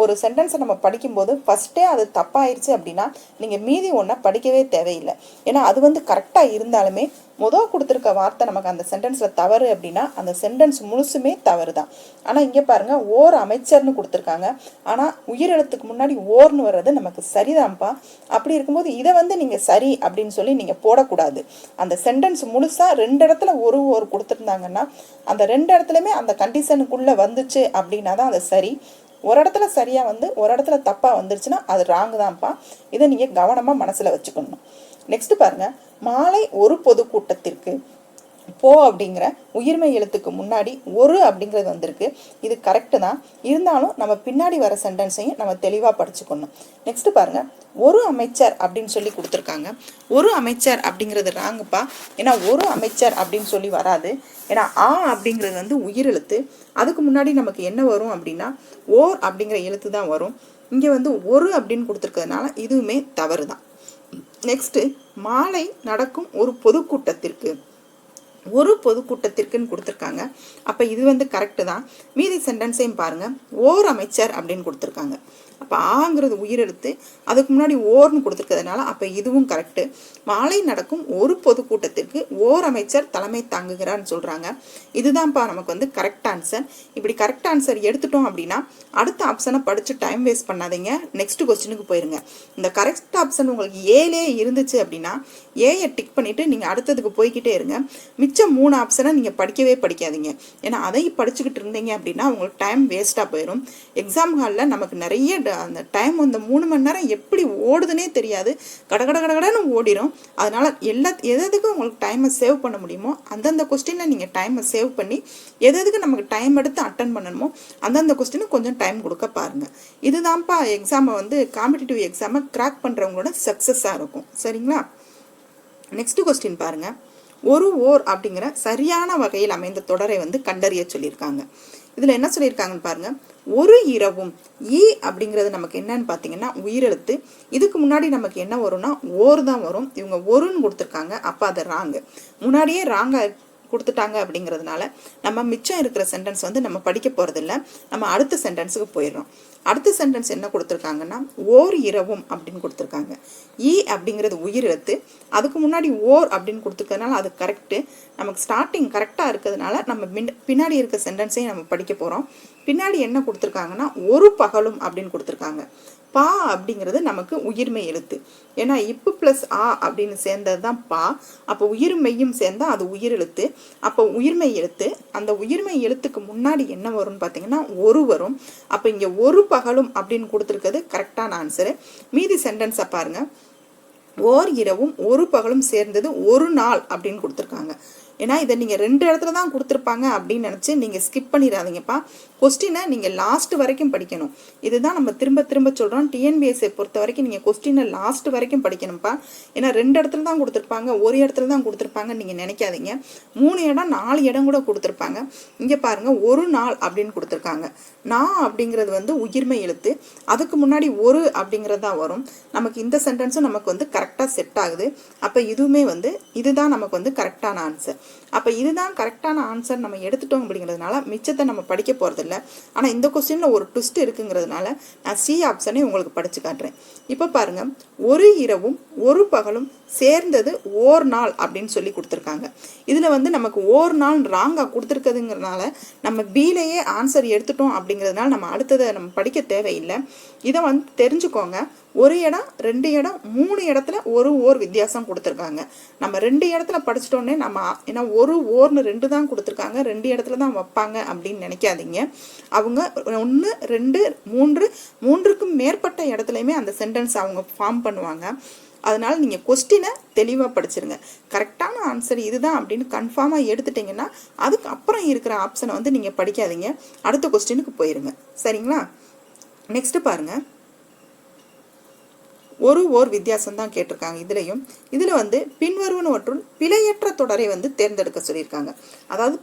ஒரு சென்டென்ஸை நம்ம படிக்கும்போது ஃபஸ்ட்டே அது தப்பாயிருச்சு அப்படின்னா நீங்கள் மீதி ஒன்றை படிக்கவே தேவையில்லை. ஏன்னா அது வந்து கரெக்டாக இருந்தாலுமே முதல் கொடுத்துருக்க வார்த்தை நமக்கு அந்த சென்டென்ஸில் தவறு அப்படின்னா அந்த சென்டென்ஸ் முழுசுமே தவறு தான். ஆனால் இங்கே பாருங்கள் ஓர் அமைச்சர்னு கொடுத்துருக்காங்க. ஆனால் உயிரெழுத்துக்கு முன்னாடி ஓர்னு வர்றது நமக்கு சரிதான்ப்பா. அப்படி இருக்கும்போது இதை வந்து நீங்கள் சரி அப்படின்னு சொல்லி நீங்கள் போடக்கூடாது. அந்த சென்டென்ஸ் முழுசாக 2 இடத்துல ஒரு ஓர் கொடுத்துருந்தாங்கன்னா அந்த 2 இடத்துலையுமே அந்த கண்டிஷனுக்குள்ளே வந்துச்சு அப்படின்னா தான் அது சரி. ஒரு இடத்துல சரியாக வந்து ஒரு இடத்துல தப்பாக வந்துருச்சுன்னா அது ராங்கு தான்ப்பா. இதை நீங்கள் கவனமாக மனசில் வச்சுக்கணும். நெக்ஸ்ட் பாருங்கள், மாலை ஒரு பொதுக்கூட்டத்திற்கு போ அப்படிங்கிற உயிர்மை எழுத்துக்கு முன்னாடி ஒரு அப்படிங்கிறது வந்திருக்கு. இது கரெக்டு தான். இருந்தாலும் நம்ம பின்னாடி வர சென்டென்ஸையும் நம்ம தெளிவாக படிச்சுக்கணும். நெக்ஸ்ட் பாருங்க, ஒரு அமைச்சர் அப்படின்னு சொல்லி கொடுத்துருக்காங்க. ஒரு அமைச்சர் அப்படிங்கிறது ராங்குப்பா. ஏன்னா ஒரு அமைச்சர் அப்படின்னு சொல்லி வராது. ஏன்னா ஆ அப்படிங்கிறது வந்து உயிரெழுத்து. அதுக்கு முன்னாடி நமக்கு என்ன வரும் அப்படின்னா ஓர் அப்படிங்கிற எழுத்து தான் வரும். இங்கே வந்து ஒரு அப்படின்னு கொடுத்துருக்கிறதுனால இதுவுமே தவறு தான். நெக்ஸ்ட்டு மாலை நடக்கும் ஒரு பொதுக்கூட்டத்திற்கு ஒரு பொதுக்கூட்டத்திற்குன்னு கொடுத்துருக்காங்க. அப்போ இது வந்து கரெக்டு தான். மீதி சென்டென்ஸையும் பாருங்கள், ஓர் அமைச்சர் அப்படின்னு கொடுத்துருக்காங்க. அப்போ ஆங்கிறது உயிரெழுத்து, அதுக்கு முன்னாடி ஓர்னு கொடுத்துருக்கிறதுனால அப்போ இதுவும் கரெக்டு. மாலை நடக்கும் ஒரு பொதுக்கூட்டத்திற்கு ஓர் அமைச்சர் தலைமை தாங்குகிறான்னு சொல்கிறாங்க. இதுதான்ப்பா நமக்கு வந்து கரெக்ட் ஆன்சர். இப்படி கரெக்ட் ஆன்சர் எடுத்துட்டோம் அப்படின்னா அடுத்த ஆப்ஷனை படித்து டைம் வேஸ்ட் பண்ணாதீங்க, நெக்ஸ்ட் கொஸ்டினுக்கு போயிருங்க. இந்த கரெக்ட் ஆப்ஷன் உங்களுக்கு ஏலே இருந்துச்சு அப்படின்னா ஏயை டிக் பண்ணிவிட்டு நீங்கள் அடுத்ததுக்கு போய்கிட்டே இருங்க. மிச்சம் 3 ஆப்ஷனை நீங்கள் படிக்கவே படிக்காதீங்க. ஏன்னா அதையும் படிச்சுக்கிட்டு இருந்தீங்க அப்படின்னா உங்களுக்கு டைம் வேஸ்ட்டாக போயிடும். எக்ஸாம் ஹாலில் நமக்கு நிறைய அந்த டைம் அந்த 3 மணி நேரம் எப்படி ஓடுதுன்னே தெரியாது, கடகடன்னு ஓடிடும். அதனால் எதுக்கு உங்களுக்கு டைமை சேவ் பண்ண முடியுமோ அந்தந்த கொஸ்டினில் நீங்கள் டைமை சேவ் பண்ணி எதுக்கு நமக்கு டைம் எடுத்து அட்டன் பண்ணணுமோ அந்தந்த கொஸ்டினுக்கு கொஞ்சம் டைம் கொடுக்க பாருங்கள். இதுதான்ப்பா எக்ஸாமை வந்து காம்படிட்டிவ் எக்ஸாமை கிராக் பண்ணுறவங்களோட சக்ஸஸாக இருக்கும். சரிங்களா? நெக்ஸ்ட் கொஸ்டின் பாருங்கள், ஒரு ஓர் அப்படிங்கிற சரியான வகையில் அமைந்த தொடரை வந்து கண்டறிய சொல்லியிருக்காங்க. இதில் என்ன சொல்லியிருக்காங்கன்னு பாருங்கள், ஒரு இரவும் ஈ அப்படிங்கிறது நமக்கு என்னன்னு பார்த்தீங்கன்னா உயிரெழுத்து. இதுக்கு முன்னாடி நமக்கு என்ன வரும்னா ஓர் தான் வரும். இவங்க ஒருன்னு கொடுத்துருக்காங்க. அப்போ அது ராங்கு. முன்னாடியே ராங்காக கொடுத்துட்டாங்க அப்படிங்கிறதுனால நம்ம மிச்சம் இருக்கிற சென்டென்ஸ் வந்து நம்ம படிக்க போகிறதில்ல. நம்ம அடுத்த சென்டென்ஸுக்கு போயிடுறோம். அடுத்த சென்டென்ஸ் என்ன கொடுத்துருக்காங்கன்னா ஓர் இரவும் அப்படின்னு கொடுத்துருக்காங்க. ஈ அப்படிங்கிறது உயிரெழுத்து, அதுக்கு முன்னாடி ஓர் அப்படின்னு கொடுத்துருக்கறதுனால அது கரெக்டு. நமக்கு ஸ்டார்டிங் கரெக்டாக இருக்கிறதுனால நம்ம பின்னாடி இருக்க சென்டென்ஸையும் நம்ம படிக்க போகிறோம். பின்னாடி என்ன கொடுத்துருக்காங்கன்னா ஒரு பகலும் அப்படின்னு கொடுத்துருக்காங்க. பா அப்படிங்கிறது நமக்கு உயிர்மை எழுத்து. ஏன்னா இப்பு ப்ளஸ் ஆ அப்படின்னு சேர்ந்தது தான் பா. அப்போ உயிர்மெய்யும் சேர்ந்தால் அது உயிரெழுத்து. அப்போ உயிர்மை எழுத்து. அந்த உயிர்மை எழுத்துக்கு முன்னாடி என்ன வரும்னு பார்த்தீங்கன்னா ஒரு வரும். அப்போ இங்கே ஒரு பகலும் அப்படின்னு கொடுத்துருக்கிறது கரெக்டான ஆன்சரு. மீதி சென்டென்ஸை பாருங்கள், ஓர் இரவும் ஒரு பகலும் சேர்ந்தது ஒரு நாள் அப்படின்னு கொடுத்துருக்காங்க. ஏன்னா இதை நீங்கள் 2 இடத்துல தான் கொடுத்துருப்பாங்க அப்படின்னு நினச்சி நீங்கள் ஸ்கிப் பண்ணிடாதீங்கப்பா. கொஸ்டினை நீங்கள் லாஸ்ட் வரைக்கும் படிக்கணும். இதுதான் நம்ம திரும்ப திரும்ப சொல்கிறோம். டிஎன்பிஎஸ்சியை பொறுத்த வரைக்கும் நீங்கள் கொஸ்டினை லாஸ்ட் வரைக்கும் படிக்கணும்ப்பா. ஏன்னா 2 இடத்துல தான் கொடுத்துருப்பாங்க, ஒரு இடத்துல தான் கொடுத்துருப்பாங்கன்னு நீங்கள் நினைக்காதீங்க. 3 இடம் 4 இடம் கூட கொடுத்துருப்பாங்க. இங்கே பாருங்கள், ஒரு நாள் அப்படின்னு கொடுத்துருக்காங்க. நான் அப்படிங்கிறது வந்து உயிர்மை எழுத்து, அதுக்கு முன்னாடி ஒரு அப்படிங்கிறது தான் வரும். நமக்கு இந்த சென்டென்ஸும் நமக்கு வந்து கரெக்டாக செட் ஆகுது. அப்போ இதுவுமே வந்து இதுதான் நமக்கு வந்து கரெக்டான ஆன்சர். அப்போ இதுதான் கரெக்டான ஆன்சர் நம்ம எடுத்துட்டோம் அப்படிங்கிறதுனால மிச்சத்தை நம்ம படிக்க போகிறதில்ல. ஆனால் இந்த கொஸ்டினில் ஒரு ட்விஸ்ட் இருக்குங்கிறதுனால நான் சி ஆப்ஷனே உங்களுக்கு படித்து காட்டுறேன். இப்போ பாருங்கள், ஒரு இரவும் ஒரு பகலும் சேர்ந்தது ஓர் நாள் அப்படின்னு சொல்லி கொடுத்துருக்காங்க. இதில் வந்து நமக்கு ஓர் நாள் ராங்காக கொடுத்துருக்குதுங்கிறதுனால நம்ம பிலேயே ஆன்சர் எடுத்துட்டோம் அப்படிங்கிறதுனால நம்ம அடுத்ததை நம்ம படிக்க தேவையில்லை. இதை வந்து தெரிஞ்சுக்கோங்க. ஒரு இடம் 2 இடம் 3 இடத்துல ஒரு ஓர் வித்தியாசம் கொடுத்துருக்காங்க. நம்ம 2 இடத்துல படிச்சிட்டோன்னே நம்ம ஏன்னா ஒரு ஓர்னு 2 தான் கொடுத்துருக்காங்க, 2 இடத்துல தான் வைப்பாங்க அப்படின்னு நினைக்காதீங்க. அவங்க 1 2 3 3க்கும் மேற்பட்ட இடத்துலையுமே அந்த சென்டென்ஸ் அவங்க ஃபார்ம் பண்ணுவாங்க. அதனால் நீங்கள் கொஸ்டினை தெளிவாக படிச்சிருங்க. கரெக்டான ஆன்சர் இதுதான் அப்படின்னு கன்ஃபார்மாக எடுத்துட்டிங்கன்னா அதுக்கு அப்புறம் இருக்கிற ஆப்ஷனை வந்து நீங்கள் படிக்காதீங்க, அடுத்த கொஸ்டினுக்கு போயிருங்க. சரிங்களா? நெக்ஸ்ட்டு பாருங்கள், ஒரு ஓர் வித்தியாசம் தான் கேட்டிருக்காங்க இதுலையும். இதுல வந்து பின்வருவனவற்றுள் பிழையற்ற தொடரை வந்து தேர்ந்தெடுக்க சொல்லியிருக்காங்க. அதாவது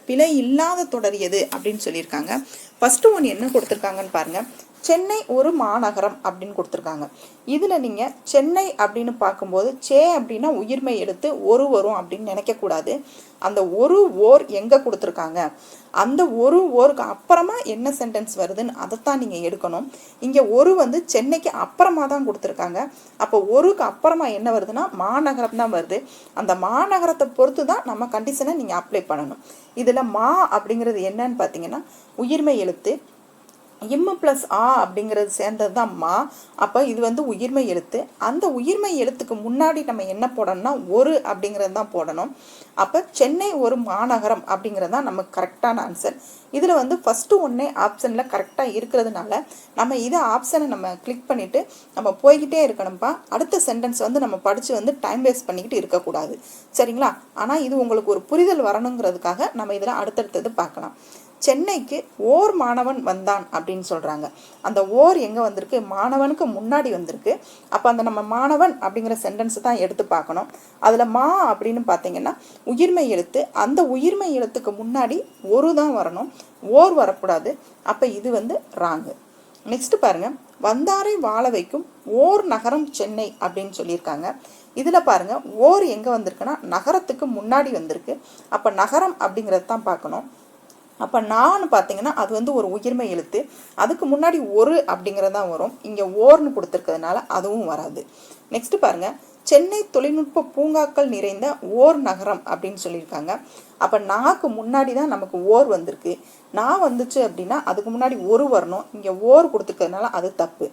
பிழை இல்லாத தொடர் எது அப்படின்னு சொல்லியிருக்காங்க. ஃபர்ஸ்ட் ஒன் என்ன கொடுத்துருக்காங்கன்னு பாருங்க. சென்னை ஒரு மாநகரம் அப்படின்னு கொடுத்துருக்காங்க. இதில் நீங்கள் சென்னை அப்படின்னு பார்க்கும்போது அப்படின்னா உயிர்மை எடுத்து ஒரு வரும் அப்படின்னு நினைக்கக்கூடாது. அந்த ஒரு ஓர் எங்கே கொடுத்துருக்காங்க, அந்த ஒரு ஓருக்கு அப்புறமா என்ன சென்டென்ஸ் வருதுன்னு அதைத்தான் நீங்கள் எடுக்கணும். இங்கே ஒரு வந்து சென்னைக்கு அப்புறமா தான் கொடுத்துருக்காங்க. அப்போ ஒருக்கு அப்புறமா என்ன வருதுன்னா மாநகரம் தான் வருது. அந்த மாநகரத்தை பொறுத்து தான் நம்ம கண்டிஷனை நீங்கள் அப்ளை பண்ணணும். இதில் மா அப்படிங்கிறது என்னன்னு பார்த்தீங்கன்னா உயிர்மை எழுத்து. இம்மு ப்ளஸ் ஆ அப்படிங்கிறது சேர்ந்தது தான் மா. அப்போ இது வந்து உயிர்மை எழுத்து. அந்த உயிர்மை எழுத்துக்கு முன்னாடி நம்ம என்ன போடணும்னா ஒரு அப்படிங்கிறது தான் போடணும். அப்போ சென்னை ஒரு மாநகரம் அப்படிங்கிறது தான் நமக்கு கரெக்டான ஆன்சர். இதில் வந்து ஃபஸ்ட்டு ஒன்றே ஆப்ஷனில் கரெக்டாக இருக்கிறதுனால நம்ம இதை ஆப்ஷனை நம்ம கிளிக் பண்ணிவிட்டு நம்ம போய்கிட்டே இருக்கணும்ப்பா. அடுத்த சென்டென்ஸ் வந்து நம்ம படித்து வந்து டைம் வேஸ்ட் பண்ணிக்கிட்டு இருக்கக்கூடாது, சரிங்களா? ஆனால் இது உங்களுக்கு ஒரு புரிதல் வரணுங்கிறதுக்காக நம்ம இதில் அடுத்தடுத்தது பார்க்கலாம். சென்னைக்கு ஓர் மாணவன் வந்தான் அப்படின்னு சொல்கிறாங்க. அந்த ஓர் எங்கே வந்திருக்கு, மாணவனுக்கு முன்னாடி வந்திருக்கு. அப்போ அந்த நம்ம மாணவன் அப்படிங்கிற சென்டென்ஸ் தான் எடுத்து பார்க்கணும். அதில் மா அப்படின்னு பார்த்தீங்கன்னா உயிர்மை எழுத்து. அந்த உயிர்மை எழுத்துக்கு முன்னாடி ஒரு தான் வரணும், ஓர் வரக்கூடாது. அப்போ இது வந்து ராங்கு. நெக்ஸ்ட் பாருங்க, வந்தாரை வாழ வைக்கும் ஓர் நகரம் சென்னை அப்படின்னு சொல்லியிருக்காங்க. இதில் பாருங்க ஓர் எங்கே வந்திருக்குன்னா நகரத்துக்கு முன்னாடி வந்திருக்கு. அப்போ நகரம் அப்படிங்கிறது தான் பார்க்கணும். அப்போ நான் பார்த்தீங்கன்னா அது வந்து ஒரு உயிர்மை எழுத்து. அதுக்கு முன்னாடி ஒரு அப்படிங்கிறது தான் வரும். இங்கே ஓர்னு கொடுத்துருக்கிறதுனால அதுவும் வராது. நெக்ஸ்ட் பாருங்க, சென்னை தொழில்நுட்ப பூங்காக்கள் நிறைந்த ஓர் நகரம் அப்படின்னு சொல்லியிருக்காங்க. அப்போ நாக்கு முன்னாடி தான் நமக்கு ஓர் வந்திருக்கு. நான் வந்துச்சு அப்படின்னா அதுக்கு முன்னாடி ஒரு வரணும். இங்கே ஓர் கொடுத்துருக்கிறதுனால அது தப்பு.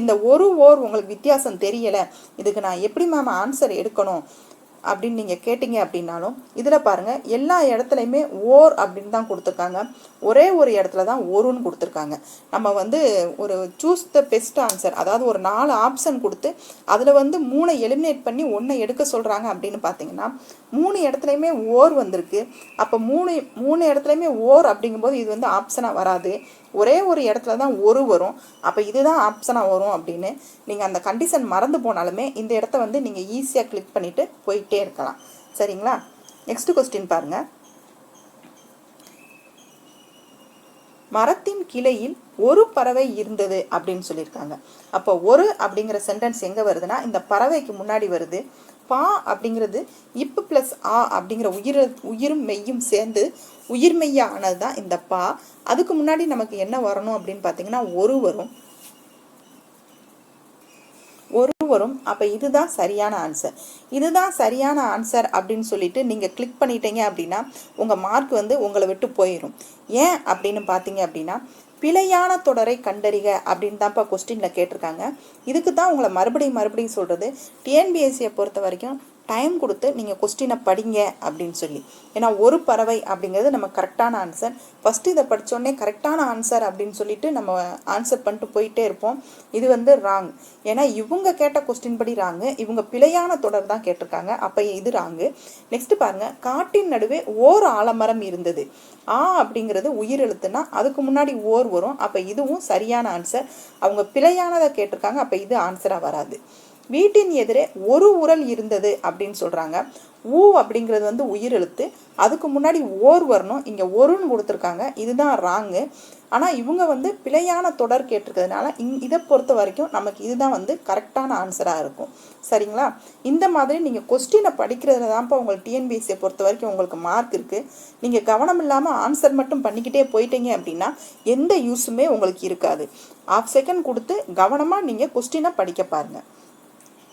இந்த ஒரு ஓர் உங்களுக்கு வித்தியாசம் தெரியலை, இதுக்கு நான் எப்படி மேம் ஆன்சர் எடுக்கணும் அப்படின்னு நீங்கள் கேட்டிங்க அப்படின்னாலும் இதில் பாருங்கள் எல்லா இடத்துலையுமே ஓர் அப்படின்னு தான் கொடுத்துருக்காங்க. ஒரே ஒரு இடத்துல தான் ஒருன்னு கொடுத்துருக்காங்க. நம்ம வந்து ஒரு சூஸ் த பெஸ்ட் ஆன்சர், அதாவது ஒரு 4 ஆப்ஷன் கொடுத்து அதில் வந்து 3 எலிமினேட் பண்ணி 1 எடுக்க சொல்கிறாங்க அப்படின்னு பார்த்தீங்கன்னா 3 இடத்துலையுமே ஓர் வந்திருக்கு. அப்போ மூணு இடத்துலையுமே ஓர் அப்படிங்கும்போது இது வந்து ஆப்ஷனாக வராது. ஒரே ஒரு இடத்துல தான் ஒரு வரும். அப்போ இதுதான் ஆப்ஷனாக வரும் அப்படின்னு நீங்கள் அந்த கண்டிஷன் மறந்து போனாலுமே இந்த இடத்த வந்து நீங்கள் ஈஸியாக கிளிக் பண்ணிவிட்டு போயிட்டே இருக்கலாம், சரிங்களா? நெக்ஸ்ட் கொஸ்டின் பாருங்க. மரத்தின் கிளையில் ஒரு பறவை இருந்தது அப்படின்னு சொல்லியிருக்காங்க. அப்போ ஒரு அப்படிங்கிற சென்டென்ஸ் எங்கே வருதுன்னா இந்த பறவைக்கு முன்னாடி வருது. பா அப்படிங்கிறது இப்பு ப்ளஸ் ஆ அப்படிங்கிற உயிரும் மெய்யும் சேர்ந்து உயிர்மெய்யா ஆனது தான் இந்த பா. அதுக்கு முன்னாடி நமக்கு என்ன வரணும் அப்படின்னு பார்த்தீங்கன்னா ஒரு வரும். அப்போ இதுதான் சரியான ஆன்சர். இதுதான் சரியான ஆன்சர் அப்படின்னு சொல்லிட்டு நீங்கள் கிளிக் பண்ணிட்டீங்க அப்படின்னா உங்கள் மார்க் வந்து உங்களை விட்டு போயிடும். ஏன் அப்படின்னு பார்த்தீங்க அப்படின்னா பிழையான தொடரை கண்டறிக அப்படின்னு தான்ப்பா கொஸ்டினில் கேட்டிருக்காங்க. இதுக்கு தான் உங்களை மறுபடியும் சொல்கிறது, டிஎன்பிஎஸ்சியை பொறுத்த வரைக்கும் டைம் கொடுத்து நீங்கள் கொஸ்டினை படிங்க அப்படின்னு சொல்லி. ஏன்னா ஒரு பறவை அப்படிங்கிறது நம்ம கரெக்டான ஆன்சர். ஃபஸ்ட்டு இதை படித்தோடனே கரெக்டான ஆன்சர் அப்படின்னு சொல்லிட்டு நம்ம ஆன்சர் பண்ணிட்டு போயிட்டே இருப்போம். இது வந்து ராங். ஏன்னா இவங்க கேட்ட கொஸ்டின் படி ராங்கு, இவங்க பிழையான தொடர் தான் கேட்டிருக்காங்க. அப்போ இது ராங்கு. நெக்ஸ்ட் பாருங்க, காட்டின் நடுவே ஓர் ஆலமரம் இருந்தது. ஆ அப்படிங்கிறது உயிர் எழுத்துனா அதுக்கு முன்னாடி ஓர் வரும். அப்போ இதுவும் சரியான ஆன்சர். அவங்க பிழையானதை கேட்டிருக்காங்க. அப்போ இது ஆன்சராக வராது. வீட்டின் எதிரே ஒரு உரல் இருந்தது அப்படின்னு சொல்கிறாங்க. ஊ அப்படிங்கிறது வந்து உயிர் எழுத்து. அதுக்கு முன்னாடி ஓர் வரணும். இங்கே ஒருன்னு கொடுத்துருக்காங்க. இதுதான் ராங்கு. ஆனால் இவங்க வந்து பிழையான தொடர் கேட்டிருக்கிறதுனால இதை பொறுத்த வரைக்கும் நமக்கு இதுதான் வந்து கரெக்டான ஆன்சராக இருக்கும், சரிங்களா? இந்த மாதிரி நீங்கள் கொஸ்டினை படிக்கிறதுல தான்ப்பா உங்களுக்கு டிஎன்பிஎஸ்சியை பொறுத்த வரைக்கும் உங்களுக்கு மார்க் இருக்குது. நீங்கள் கவனம் இல்லாமல் ஆன்சர் மட்டும் பண்ணிக்கிட்டே போயிட்டீங்க அப்படின்னா எந்த யூஸுமே உங்களுக்கு இருக்காது. ½ செகண்ட் கொடுத்து கவனமாக நீங்கள் கொஸ்டினை படிக்க பாருங்கள்.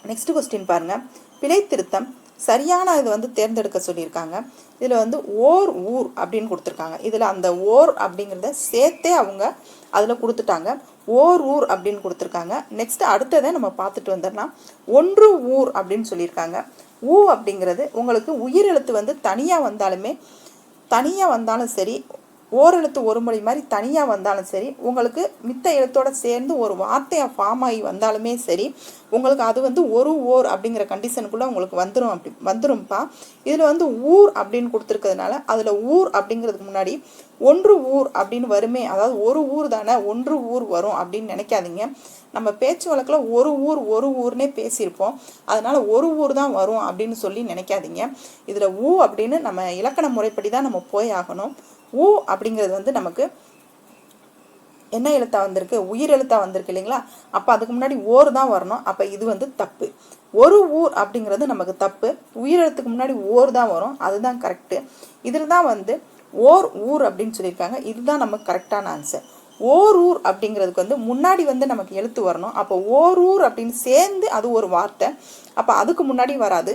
நெக்ஸ்ட் கொஸ்டின் பாருங்க, பிழை திருத்தம் சரியான இது வந்து தேர்ந்தெடுக்க சொல்லியிருக்காங்க. இதில் வந்து ஓர் ஊர் அப்படின்னு கொடுத்துருக்காங்க. இதில் அந்த ஓர் அப்படிங்கிறத சேர்த்தே அவங்க அதில் கொடுத்துட்டாங்க. ஓர் ஊர் அப்படின்னு கொடுத்துருக்காங்க. நெக்ஸ்ட் அடுத்ததை நம்ம பார்த்துட்டு வந்துடலாம். ஒன்று ஊர் அப்படின்னு சொல்லியிருக்காங்க. ஊ அப்படிங்கிறது உங்களுக்கு உயிர் எழுத்து வந்து தனியாக வந்தாலும் சரி, ஓரெழுத்து ஒரு மொழி மாதிரி தனியாக வந்தாலும் சரி, உங்களுக்கு மித்த எழுத்தோட சேர்ந்து ஒரு வார்த்தையாக ஃபார்ம் ஆகி வந்தாலுமே சரி, உங்களுக்கு அது வந்து ஒரு ஓர் அப்படிங்கிற கண்டிஷனுக்குள்ளே உங்களுக்கு வந்துரும்ப்பா. இதில் வந்து ஊர் அப்படின்னு கொடுத்துருக்கிறதுனால அதில் ஊர் அப்படிங்கிறதுக்கு முன்னாடி ஒன்று ஊர் அப்படின்னு வருமே, அதாவது ஒரு ஊர் தானே ஒன்று ஊர் வரும் அப்படின்னு நினைக்காதீங்க. நம்ம பேச்சு வழக்கில் ஒரு ஊர்னே பேசியிருப்போம், அதனால ஒரு ஊர் தான் வரும் அப்படின்னு சொல்லி நினைக்காதீங்க. இதில் ஊ அப்படின்னு நம்ம இலக்கண முறைப்படி தான் நம்ம போய் ஆகணும். ஊ அப்படிங்கிறது வந்து நமக்கு என்ன எழுத்தா வந்திருக்கு, உயிர் எழுத்தா வந்திருக்கு இல்லைங்களா? அப்போ அதுக்கு முன்னாடி ஓர் தான் வரணும். அப்போ இது வந்து தப்பு. ஒரு ஊர் அப்படிங்கிறது நமக்கு தப்பு. உயிரெழுத்துக்கு முன்னாடி ஓர் தான் வரும், அதுதான் கரெக்டு. இதில் தான் வந்து ஓர் ஊர் அப்படின்னு சொல்லியிருக்காங்க, இதுதான் நமக்கு கரெக்டான ஆன்சர். ஓர் ஊர் அப்படிங்கிறதுக்கு வந்து முன்னாடி வந்து நமக்கு எழுத்து வரணும். அப்போ ஓர் ஊர் அப்படின்னு சேர்ந்து அது ஒரு வார்த்தை, அப்போ அதுக்கு முன்னாடி வராது.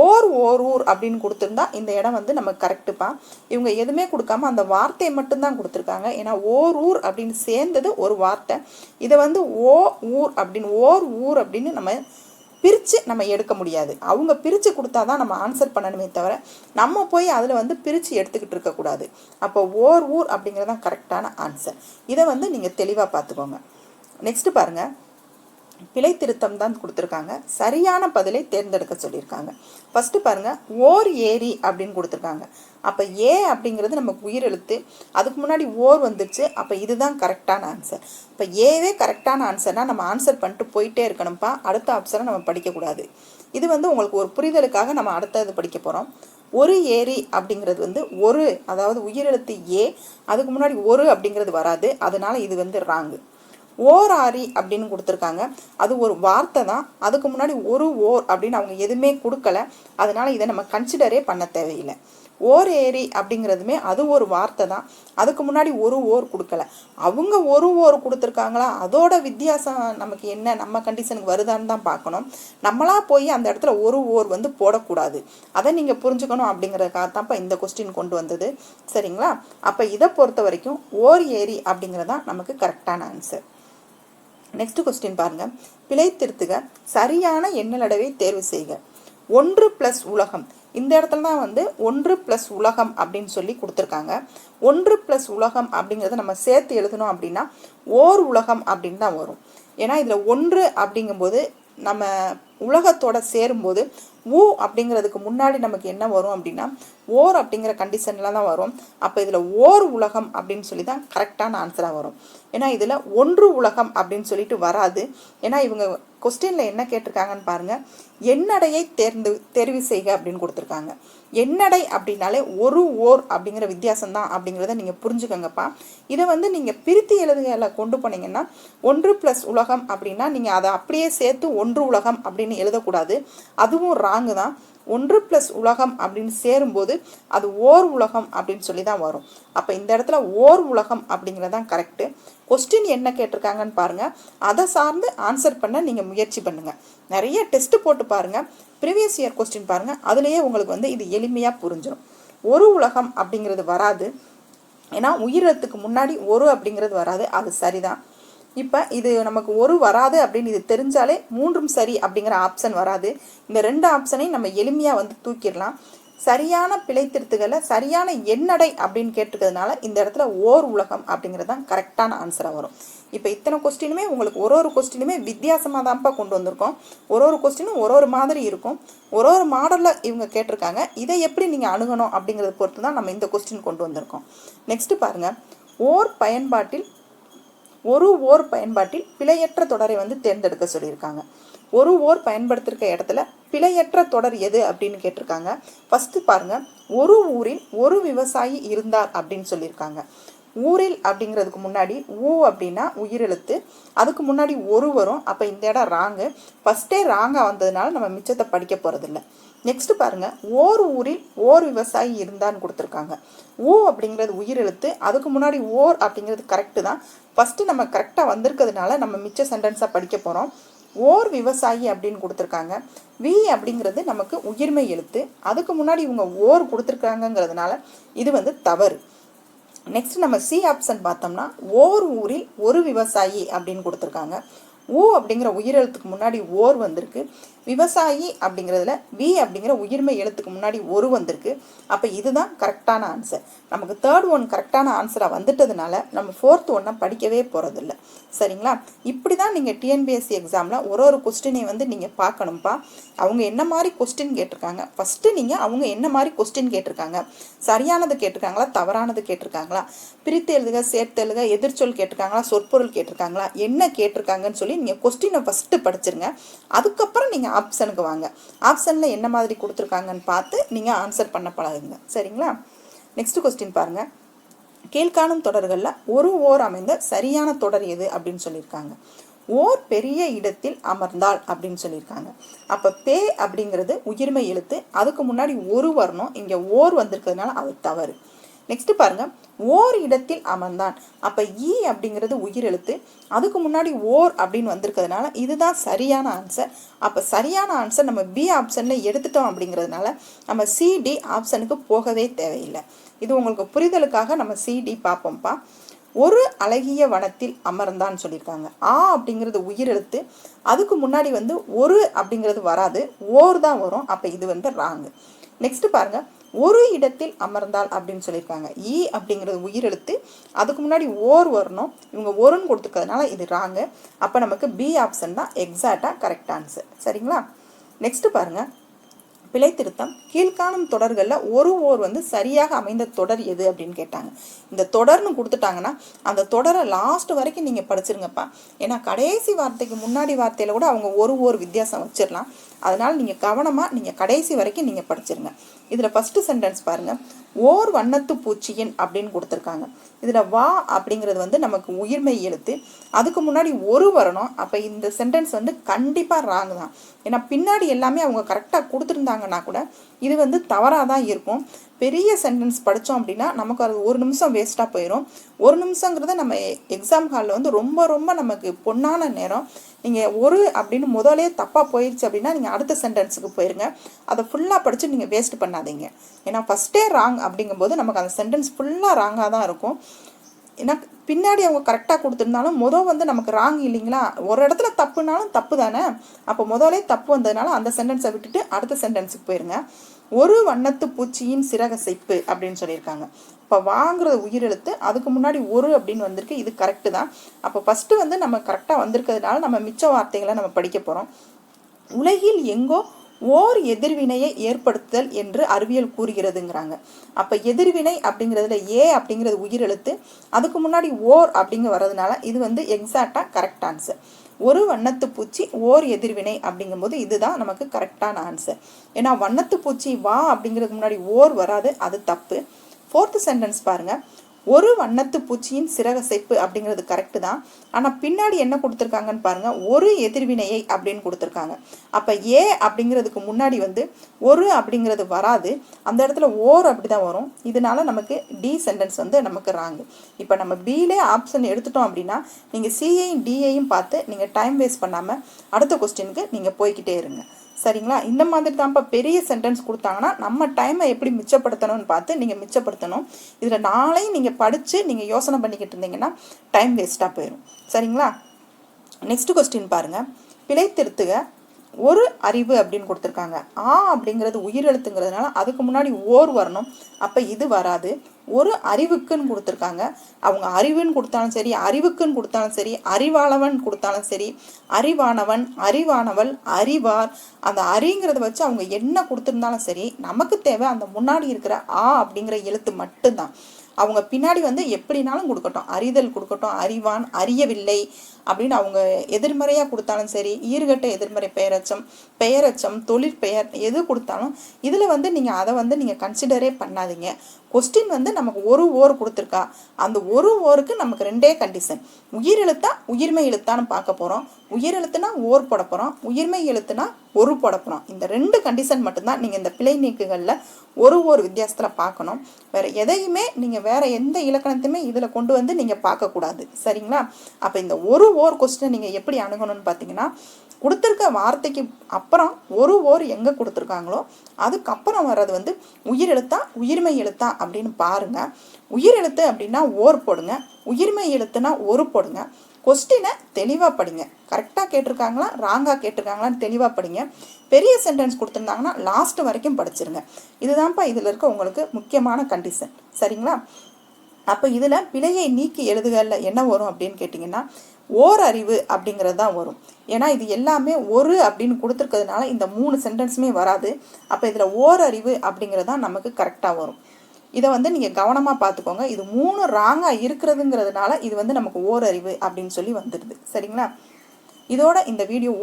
ஓர் ஊர் அப்படின்னு கொடுத்துருந்தா இந்த இடம் வந்து நமக்கு கரெக்டுப்பா. இவங்க எதுவுமே கொடுக்காம அந்த வார்த்தையை மட்டும்தான் கொடுத்துருக்காங்க. ஏன்னா ஓர் ஊர் அப்படின்னு சேர்ந்தது ஒரு வார்த்தை. இதை வந்து ஓர் அப்படின்னு நம்ம பிரித்து நம்ம எடுக்க முடியாது. அவங்க பிரித்து கொடுத்தா தான் நம்ம ஆன்சர் பண்ணணுமே தவிர நம்ம போய் அதில் வந்து பிரித்து எடுத்துக்கிட்டு இருக்கக்கூடாது. அப்போ ஓர் ஊர் அப்படிங்கிறதான் கரெக்டான ஆன்சர். இதை வந்து நீங்கள் தெளிவாக பார்த்துக்கோங்க. நெக்ஸ்ட்டு பாருங்கள், பிழை திருத்தம் தான் கொடுத்துருக்காங்க, சரியான பதிலை தேர்ந்தெடுக்க சொல்லியிருக்காங்க. ஃபஸ்ட்டு பாருங்கள், ஓர் ஏரி அப்படின்னு கொடுத்துருக்காங்க. அப்போ ஏ அப்படிங்கிறது நமக்கு உயிரெழுத்து, அதுக்கு முன்னாடி ஓர் வந்துடுச்சு. அப்போ இதுதான் கரெக்டான ஆன்சர். இப்போ ஏவே கரெக்டான ஆன்சர்னால் நம்ம ஆன்சர் பண்ணிட்டு போயிட்டே இருக்கணும்ப்பா, அடுத்த ஆப்ஷனை நம்ம படிக்கக்கூடாது. இது வந்து உங்களுக்கு ஒரு புரிதலுக்காக நம்ம அடுத்தது படிக்க போகிறோம். ஒரு ஏரி அப்படிங்கிறது வந்து ஒரு, அதாவது உயிரெழுத்து ஏ, அதுக்கு முன்னாடி ஒரு அப்படிங்கிறது வராது, அதனால இது வந்து ராங்கு. ஓர் ஆரி அப்படின்னு கொடுத்துருக்காங்க, அது ஒரு வார்த்தை தான், அதுக்கு முன்னாடி ஒரு ஓர் அப்படின்னு அவங்க எதுவுமே கொடுக்கல, அதனால இதை நம்ம கன்சிடரே பண்ண தேவையில்லை. ஓர் ஏரி அப்படிங்கிறதுமே அது ஒரு வார்த்தை தான், அதுக்கு முன்னாடி ஒரு ஓர் கொடுக்கல. அவங்க ஒரு ஓர் கொடுத்துருக்காங்களா, அதோட வித்தியாசம் நமக்கு என்ன, நம்ம கண்டிஷனுக்கு வருதான்னு தான் பார்க்கணும். நம்மளா போய் அந்த இடத்துல ஒரு ஓர் வந்து போடக்கூடாது, அதை நீங்கள் புரிஞ்சுக்கணும். அப்படிங்கிறதுக்காக தான்ப்பா இந்த கொஸ்டின் கொண்டு வந்தது, சரிங்களா? அப்போ இதை பொறுத்த வரைக்கும் ஓர் ஏரி அப்படிங்கிறதான் நமக்கு கரெக்டான ஆன்சர். நெக்ஸ்ட் கொஸ்டின் பாருங்க, பிழை திருத்துக, சரியான எண்ணலடவை தேர்வு செய்க. 1 + உலகம், இந்த இடத்துல தான் வந்து 1 + உலகம் அப்படின்னு சொல்லி கொடுத்துருக்காங்க. 1 + உலகம் அப்படிங்கிறத நம்ம சேர்த்து எழுதணும் அப்படின்னா ஓர் உலகம் அப்படின்னு தான் வரும். ஏன்னா இதில் 1 அப்படிங்கும்போது நம்ம உலகத்தோட சேரும்போது அப்படிங்கிறதுக்கு முன்னாடி நமக்கு என்ன வரும் அப்படின்னா ஓர் அப்படிங்கிற கண்டிஷன்ல தான் வரும். அப்போ இதில் ஓர் உலகம் அப்படின்னு சொல்லி தான் கரெக்டான ஆன்சராக வரும். ஏன்னா இதில் 1 உலகம் அப்படின்னு சொல்லிட்டு வராது. ஏன்னா இவங்க கொஸ்டின்ல என்ன கேட்டிருக்காங்கன்னு பாருங்க, எண்ணடையை தெரிவு செய்க அப்படின்னு கொடுத்துருக்காங்க. எண்ணடை அப்படின்னாலே ஒரு ஓர் அப்படிங்கிற வித்தியாசம் தான் அப்படிங்கிறத நீங்கள் புரிஞ்சுக்கோங்கப்பா. இதை வந்து நீங்கள் பிரித்து எழுதுகளை கொண்டு போனீங்கன்னா 1 + உலகம் அப்படின்னா நீங்கள் அதை அப்படியே சேர்த்து 1 உலகம் அப்படின்னு எழுதக்கூடாது, அதுவும் ராங்கு தான். 1 + உலகம் அப்படின்னு சேரும்போது அது ஓர் உலகம் அப்படின்னு சொல்லி தான் வரும். அப்போ இந்த இடத்துல ஓர் உலகம் அப்படிங்கிறதான் கரெக்டு. கொஸ்டின் என்ன கேட்டிருக்காங்கன்னு பாருங்கள், அதை சார்ந்து ஆன்சர் பண்ண நீங்கள் முயற்சி பண்ணுங்கள். நிறைய டெஸ்ட் போட்டு பாருங்கள், ப்ரீவியஸ் இயர் கொஸ்டின் பாருங்கள், அதுலேயே உங்களுக்கு வந்து இது எளிமையாக புரிஞ்சிடும். ஒரு உலகம் அப்படிங்கிறது வராது, ஏன்னா உயிரெழுத்துக்கு முன்னாடி ஒரு அப்படிங்கிறது வராது, அது சரிதான். இப்போ இது நமக்கு ஒரு வராது அப்படின்னு இது தெரிஞ்சாலே 3ம் சரி அப்படிங்கிற ஆப்ஷன் வராது. இந்த 2 ஆப்ஷனையும் நம்ம எளிமையாக வந்து தூக்கிடலாம். சரியான பிழை திருத்துகளை சரியான எண்ணடை அப்படின்னு கேட்டிருக்கிறதுனால இந்த இடத்துல ஓர் உலகம் அப்படிங்கிறது தான் கரெக்டான ஆன்சராக வரும். இப்போ இத்தனை கொஸ்டினுமே உங்களுக்கு ஒரு கொஸ்டினுமே வித்தியாசமாக தான்ப்பா கொண்டு வந்திருக்கோம். ஒரு கொஸ்டினும் ஒரு மாதிரி இருக்கும், ஒரு மாடலில் இவங்க கேட்டிருக்காங்க. இதை எப்படி நீங்கள் அணுகணும் அப்படிங்கிறத பொறுத்து தான் நம்ம இந்த கொஸ்டின் கொண்டு வந்திருக்கோம். நெக்ஸ்ட் பாருங்கள், ஓர் பயன்பாட்டில் பிழையற்ற தொடரை வந்து தேர்ந்தெடுக்க சொல்லியிருக்காங்க. ஒரு ஓர் பயன்படுத்திருக்க இடத்துல பிழையற்ற தொடர் எது அப்படின்னு கேட்டிருக்காங்க. ஃபர்ஸ்ட் பாருங்க, ஒரு ஊரில் ஒரு விவசாயி இருந்தார் அப்படின்னு சொல்லியிருக்காங்க. ஊரில் அப்படிங்கிறதுக்கு முன்னாடி அப்படின்னா உயிரெழுத்து, அதுக்கு முன்னாடி ஒரு வரும். அப்போ இந்த இடம் ராங்கு, ஃபர்ஸ்டே ராங்காக வந்ததுனால நம்ம மிச்சத்தை படிக்க போகிறதில்ல. நெக்ஸ்ட் பாருங்க, ஓர் ஊரில் ஓர் விவசாயி இருந்தான்னு கொடுத்துருக்காங்க. அப்படிங்கிறது உயிரெழுத்து, அதுக்கு முன்னாடி ஓர் அப்படிங்கிறது கரெக்டு தான். ஃபர்ஸ்ட் நம்ம கரெக்டாக வந்திருக்கிறதுனால நம்ம மிச்ச சென்டென்ஸாக படிக்க போகிறோம். ஓர் விவசாயி அப்படின்னு கொடுத்துருக்காங்க. அப்படிங்கிறது நமக்கு உயிர்மை எழுத்து, அதுக்கு முன்னாடி இவங்க ஓர் கொடுத்துருக்காங்கிறதுனால இது வந்து தவறு. நெக்ஸ்ட் நம்ம சி ஆப்ஷன் பார்த்தோம்னா ஓர் ஊரில் ஒரு விவசாயி அப்படின்னு கொடுத்துருக்காங்க. ஊ அப்படிங்கிற உயிரெழுத்துக்கு முன்னாடி ஓர் வந்திருக்கு. விவசாயி அப்படிங்கிறதுல வி அப்படிங்கிற உயிர்மை எழுத்துக்கு முன்னாடி ஒரு வந்திருக்கு. அப்போ இதுதான் கரெக்டான ஆன்சர். நமக்கு தேர்ட் ஒன் கரெக்டான ஆன்சராக வந்துட்டதுனால நம்ம ஃபோர்த் ஒன்னை படிக்கவே போகிறதில்ல. சரிங்களா? இப்படி தான் நீங்கள் டிஎன்பிஎஸ்சி எக்ஸாமில் ஒரு கொஸ்டினை வந்து நீங்கள் பார்க்கணும்ப்பா. அவங்க என்ன மாதிரி கொஸ்டின் கேட்டிருக்காங்க, ஃபஸ்ட்டு நீங்கள் அவங்க என்ன மாதிரி கொஸ்டின் கேட்டிருக்காங்க, சரியானது கேட்டிருக்காங்களா தவறானது கேட்டிருக்காங்களா, பிரித்து எழுதுக சேர்த்து எழுதுக எதிர்ச்சொல் கேட்டிருக்காங்களா சொற்பொருள் கேட்டிருக்காங்களா என்ன கேட்டிருக்காங்கன்னு சொல்லி நீங்கள் கொஸ்டினை ஃபஸ்ட்டு படிச்சிருங்க. அதுக்கப்புறம் நீங்கள் ஆப்ஷனுக்கு வாங்க. ஆப்ஷனில் என்ன மாதிரி கொடுத்துருக்காங்கன்னு பார்த்து நீங்கள் ஆன்சர் பண்ண பழகுங்க. சரிங்களா? நெக்ஸ்ட் கொஸ்டின் பாருங்கள். கீழ்காணும் தொடர்களில் ஒரு ஓர் அமைந்த சரியான தொடர் எது அப்படின்னு சொல்லியிருக்காங்க. ஓர் பெரிய இடத்தில் அமர்ந்தால் அப்படின்னு சொல்லியிருக்காங்க. அப்போ பே அப்படிங்கிறது உயிர்மை எழுத்து, அதுக்கு முன்னாடி ஒரு வரணும், இங்கே ஓர் வந்திருக்கிறதுனால அது தவறு. நெக்ஸ்ட் பாருங்க, ஓர் இடத்தில் அமர்ந்தான். அப்போ இ அப்படிங்கிறது உயிர் எழுத்து, அதுக்கு முன்னாடி ஓர் அப்படின்னு வந்திருக்கிறதுனால இதுதான் சரியான ஆன்சர். அப்போ சரியான ஆன்சர் நம்ம பி ஆப்ஷனில் எடுத்துட்டோம் அப்படிங்கிறதுனால நம்ம சிடி ஆப்ஷனுக்கு போகவே தேவையில்லை. இது உங்களுக்கு புரிதலுக்காக நம்ம சிடி பார்ப்போம்ப்பா. ஒரு அழகிய வனத்தில் அமர்ந்தான்னு சொல்லியிருக்காங்க. ஆ அப்படிங்கிறது உயிர் எழுத்து, அதுக்கு முன்னாடி வந்து ஒரு அப்படிங்கிறது வராது, ஓர் தான் வரும். அப்போ இது வந்து ராங்கு. நெக்ஸ்ட் பாருங்க, ஒரு இடத்தில் அமர்ந்தால் அப்படின்னு சொல்லியிருக்காங்க. இ அப்படிங்கிறது உயிர் எழுத்து, அதுக்கு முன்னாடி ஓர் வரணும், இவங்க ஒருன்னு கொடுத்துருக்கிறதுனால இது ராங்கு. அப்போ நமக்கு பி ஆப்ஷன் தான் எக்ஸாக்டாக கரெக்ட் ஆன்சர். சரிங்களா? நெக்ஸ்ட் பாருங்க, பிழை திருத்தம். கீழ்காணும் தொடர்களில் ஒரு ஓர் வந்து சரியாக அமைந்த தொடர் எது அப்படின்னு கேட்டாங்க. இந்த தொடர்னு கொடுத்துட்டாங்கன்னா அந்த தொடரை லாஸ்ட் வரைக்கும் நீங்கள் படிச்சிருங்கப்பா. ஏன்னா கடைசி வார்த்தைக்கு முன்னாடி வார்த்தையில் கூட அவங்க ஒரு ஓர் வித்தியாசம் வச்சிடலாம். அதனால் நீங்கள் கவனமாக நீங்கள் கடைசி வரைக்கும் நீங்கள் படிச்சிருங்க. இதில் ஃபஸ்ட்டு சென்டென்ஸ் பாருங்கள், ஓர் வண்ணத்து பூச்சியின் அப்படின்னு கொடுத்துருக்காங்க. இதில் வா அப்படிங்கிறது வந்து நமக்கு உயிர்மை எழுத்து, அதுக்கு முன்னாடி ஒரு வரணும். அப்போ இந்த சென்டென்ஸ் வந்து கண்டிப்பாக ராங் தான். ஏன்னா பின்னாடி எல்லாமே அவங்க கரெக்டாக கொடுத்துருந்தாங்கன்னா கூட இது வந்து தவறாக தான் இருக்கும். பெரிய சென்டென்ஸ் படித்தோம் அப்படின்னா நமக்கு அது ஒரு நிமிஷம் வேஸ்ட்டாக போயிடும். ஒரு நிமிஷங்கிறத நம்ம எக்ஸாம் ஹாலில் வந்து ரொம்ப ரொம்ப நமக்கு பொன்னான நேரம். நீங்கள் ஒரு அப்படின்னு முதலே தப்பாக போயிடுச்சு அப்படின்னா நீங்கள் அடுத்த சென்டென்ஸுக்கு போயிருங்க. அதை ஃபுல்லாக படித்து நீங்கள் வேஸ்ட் பண்ணாதீங்க. ஏன்னா ஃபஸ்ட்டே ராங் அப்படிங்கும்போது நமக்கு அந்த சென்டென்ஸ் ஃபுல்லாக ராங்காக தான் இருக்கும். ஏன்னா பின்னாடி அவங்க கரெக்டாக கொடுத்துருந்தாலும் வந்து நமக்கு ராங் இல்லைங்களா? ஒரு இடத்துல தப்புனாலும் தப்பு தானே. அப்போ முதலே தப்பு வந்ததுனால அந்த சென்டென்ஸை விட்டுட்டு அடுத்த சென்டென்ஸுக்கு போயிருங்க. ஒரு வண்ணத்து பூச்சியின் சிறகசைப்பு அப்படின்னு சொல்லியிருக்காங்க. இப்போ வாங்குறது உயிரெழுத்து, அதுக்கு முன்னாடி ஒரு அப்படின்னு வந்திருக்கு, இது கரெக்டு தான். அப்போ ஃபஸ்ட்டு வந்து நம்ம கரெக்டாக வந்திருக்கிறதுனால நம்ம மிச்ச வார்த்தைகளை நம்ம படிக்க போகிறோம். உலகில் எங்கோ ஓர் எதிர்வினையை ஏற்படுத்துதல் என்று அறிவியல் கூறுகிறதுங்கிறாங்க. அப்போ எதிர்வினை அப்படிங்கிறதுல ஏ அப்படிங்கிறது உயிரெழுத்து, அதுக்கு முன்னாடி ஓர் அப்படிங்க வர்றதுனால இது வந்து எக்ஸாக்டாக கரெக்ட் ஆன்சர். ஒரு வண்ணத்து பூச்சி ஓர் எதிர்வினை அப்படிங்கும்போது இதுதான் நமக்கு கரெக்டான ஆன்சர். ஏன்னா வண்ணத்து பூச்சி வா அப்படிங்கிறதுக்கு முன்னாடி ஓர் வராது, அது தப்பு. ஃபோர்த்து சென்டென்ஸ் பாருங்க, ஒரு வண்ணத்து பூச்சியின் சிறகசைப்பு அப்படிங்கிறது கரெக்டு தான். ஆனால் பின்னாடி என்ன கொடுத்துருக்காங்கன்னு பாருங்க, ஒரு எதிர்வினையை அப்படின்னு கொடுத்துருக்காங்க. அப்போ ஏ அப்படிங்கிறதுக்கு முன்னாடி வந்து ஒரு அப்படிங்கிறது வராது, அந்த இடத்துல ஓர் அப்படி தான் வரும். இதனால நமக்கு டி சென்டென்ஸ் வந்து நமக்கு ராங்கு. இப்போ நம்ம பிலே ஆப்ஷன் எடுத்துட்டோம் அப்படின்னா நீங்கள் சியையும் டியையும் பார்த்து நீங்கள் டைம் வேஸ்ட் பண்ணாமல் அடுத்த கொஸ்டினுக்கு நீங்கள் போய்கிட்டே இருங்க. சரிங்களா? இந்த மாதிரி தான்ப்பா பெரிய சென்டென்ஸ் கொடுத்தாங்கன்னா நம்ம டைமை எப்படி மிச்சப்படுத்தணும்னு பார்த்து நீங்கள் மிச்சப்படுத்தணும். இதில் நாளையும் நீங்கள் படித்து நீங்கள் யோசனை பண்ணிக்கிட்டு இருந்தீங்கன்னா டைம் வேஸ்ட்டாக போயிடும். சரிங்களா? நெக்ஸ்ட் கொஸ்டின் பாருங்கள், பிழை திருத்துக. ஒரு அறிவு அப்படின்னு கொடுத்துருக்காங்க. ஆ அப்படிங்கிறது உயிரெழுத்துங்கிறதுனால அதுக்கு முன்னாடி ஓர் வரணும், அப்போ இது வராது. ஒரு அறிவுக்குன்னு கொடுத்துருக்காங்க. அவங்க அறிவுன்னு கொடுத்தாலும் சரி, அறிவுக்குன்னு கொடுத்தாலும் சரி, அறிவாளவன் கொடுத்தாலும் சரி, அறிவானவன், அறிவானவள், அறிவார், அந்த அறிங்கிறத வச்சு அவங்க என்ன கொடுத்துருந்தாலும் சரி, நமக்கு தேவை அந்த முன்னாடி இருக்கிற ஆ அப்படிங்கிற எழுத்து மட்டும்தான். அவங்க பின்னாடி வந்து எப்படினாலும் கொடுக்கட்டும், அறிதல் கொடுக்கட்டும், அறிவான், அறியவில்லை அப்படின்னு அவங்க எதிர்மறையாக கொடுத்தாலும் சரி, ஈறுகட்ட எதிர்மறை பெயரச்சம், பெயரச்சம், தொழிற்பெயர் எது கொடுத்தாலும் இதில் வந்து நீங்கள் அதை வந்து நீங்கள் கன்சிடரே பண்ணாதீங்க. கொஸ்டின் வந்து நமக்கு ஒரு ஓர் கொடுத்துருக்கா, அந்த ஒரு ஓருக்கு நமக்கு ரெண்டே கண்டிஷன், உயிர் எழுத்தா உயிர்மை எழுத்தான்னு பார்க்க போகிறோம். உயிர் எழுத்துனா ஓர் போட போகிறோம், உயிர்மை எழுத்துனா ஒரு போட போகிறோம். இந்த ரெண்டு கண்டிஷன் மட்டும்தான் நீங்கள் இந்த பிழை நீக்குகளில் ஒரு வித்தியாசத்தில் பார்க்கணும். வேறு எதையுமே நீங்கள் வேறு எந்த இலக்கணத்தையுமே இதில் கொண்டு வந்து நீங்கள் பார்க்கக்கூடாது. சரிங்களா? அப்போ இந்த ஓர் கொஸ்டினை நீங்கள் எப்படி அணுகணும்னு பார்த்தீங்கன்னா, கொடுத்துருக்க வார்த்தைக்கு அப்புறம் ஒரு ஓர் எங்கே கொடுத்துருக்காங்களோ அதுக்கப்புறம் வர்றது வந்து உயிர் எழுத்தா உயிர்மை எழுத்தா அப்படின்னு பாருங்கள். உயிர் எழுத்து அப்படின்னா ஓர் போடுங்க, உயிர்மை எழுத்துனா ஒரு போடுங்க. கொஸ்டினை தெளிவாக படிங்க. கரெக்டாக கேட்டிருக்காங்களா ராங்காக கேட்டிருக்காங்களான்னு தெளிவாக படிங்க. பெரிய சென்டென்ஸ் கொடுத்துருந்தாங்கன்னா லாஸ்ட்டு வரைக்கும் படிச்சிருங்க. இதுதான்ப்பா இதில் இருக்க உங்களுக்கு முக்கியமான கண்டிஷன். சரிங்களா? அப்போ இதில் பிழையை நீக்கி எழுதுகள்ல என்ன வரும் அப்படின்னு கேட்டிங்கன்னா ஓரறிவு அப்படிங்கிறது தான் வரும். ஏன்னா இது எல்லாமே ஒரு அப்படின்னு கொடுத்துருக்கிறதுனால இந்த 3 சென்டென்ஸுமே வராது. அப்போ இதில் ஓரறிவு அப்படிங்கிறது தான் நமக்கு கரெக்டாக வரும். இதை நீங்கள் கவனமாக பார்த்துக்கோங்க. இது 3 ராங்காக இருக்கிறதுங்கிறதுனால இது நமக்கு ஓரறிவு அப்படின்னு சொல்லி வந்துடுது. சரிங்களா? இதோட இந்த வீடியோ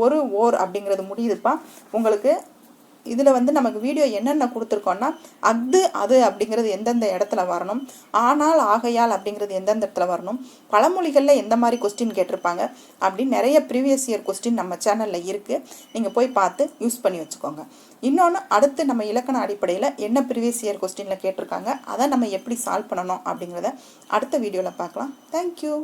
ஓர் அப்படிங்கிறது முடியுதுப்பா. உங்களுக்கு இதில் நமக்கு வீடியோ என்னென்ன கொடுத்துருக்கோன்னா அஃது அது அப்படிங்கிறது எந்தெந்த இடத்துல வரணும், ஆனால் ஆகையால் அப்படிங்கிறது எந்தெந்த இடத்துல வரணும், பழமொழிகளில் எந்த மாதிரி கொஸ்டின் கேட்டிருப்பாங்க அப்படின்னு நிறைய ப்ரீவியஸ் இயர் கொஸ்டின் நம்ம சேனலில் இருக்குது. நீங்கள் போய் பார்த்து யூஸ் பண்ணி வச்சுக்கோங்க. இன்னொன்று, அடுத்து நம்ம இலக்கண அடிப்படையில் என்ன ப்ரீவியஸ் இயர் கொஸ்டினில் கேட்டிருக்காங்க அதை நம்ம எப்படி சால்வ் பண்ணணும் அப்படிங்கிறத அடுத்த வீடியோவில் பார்க்கலாம். தேங்க்யூ.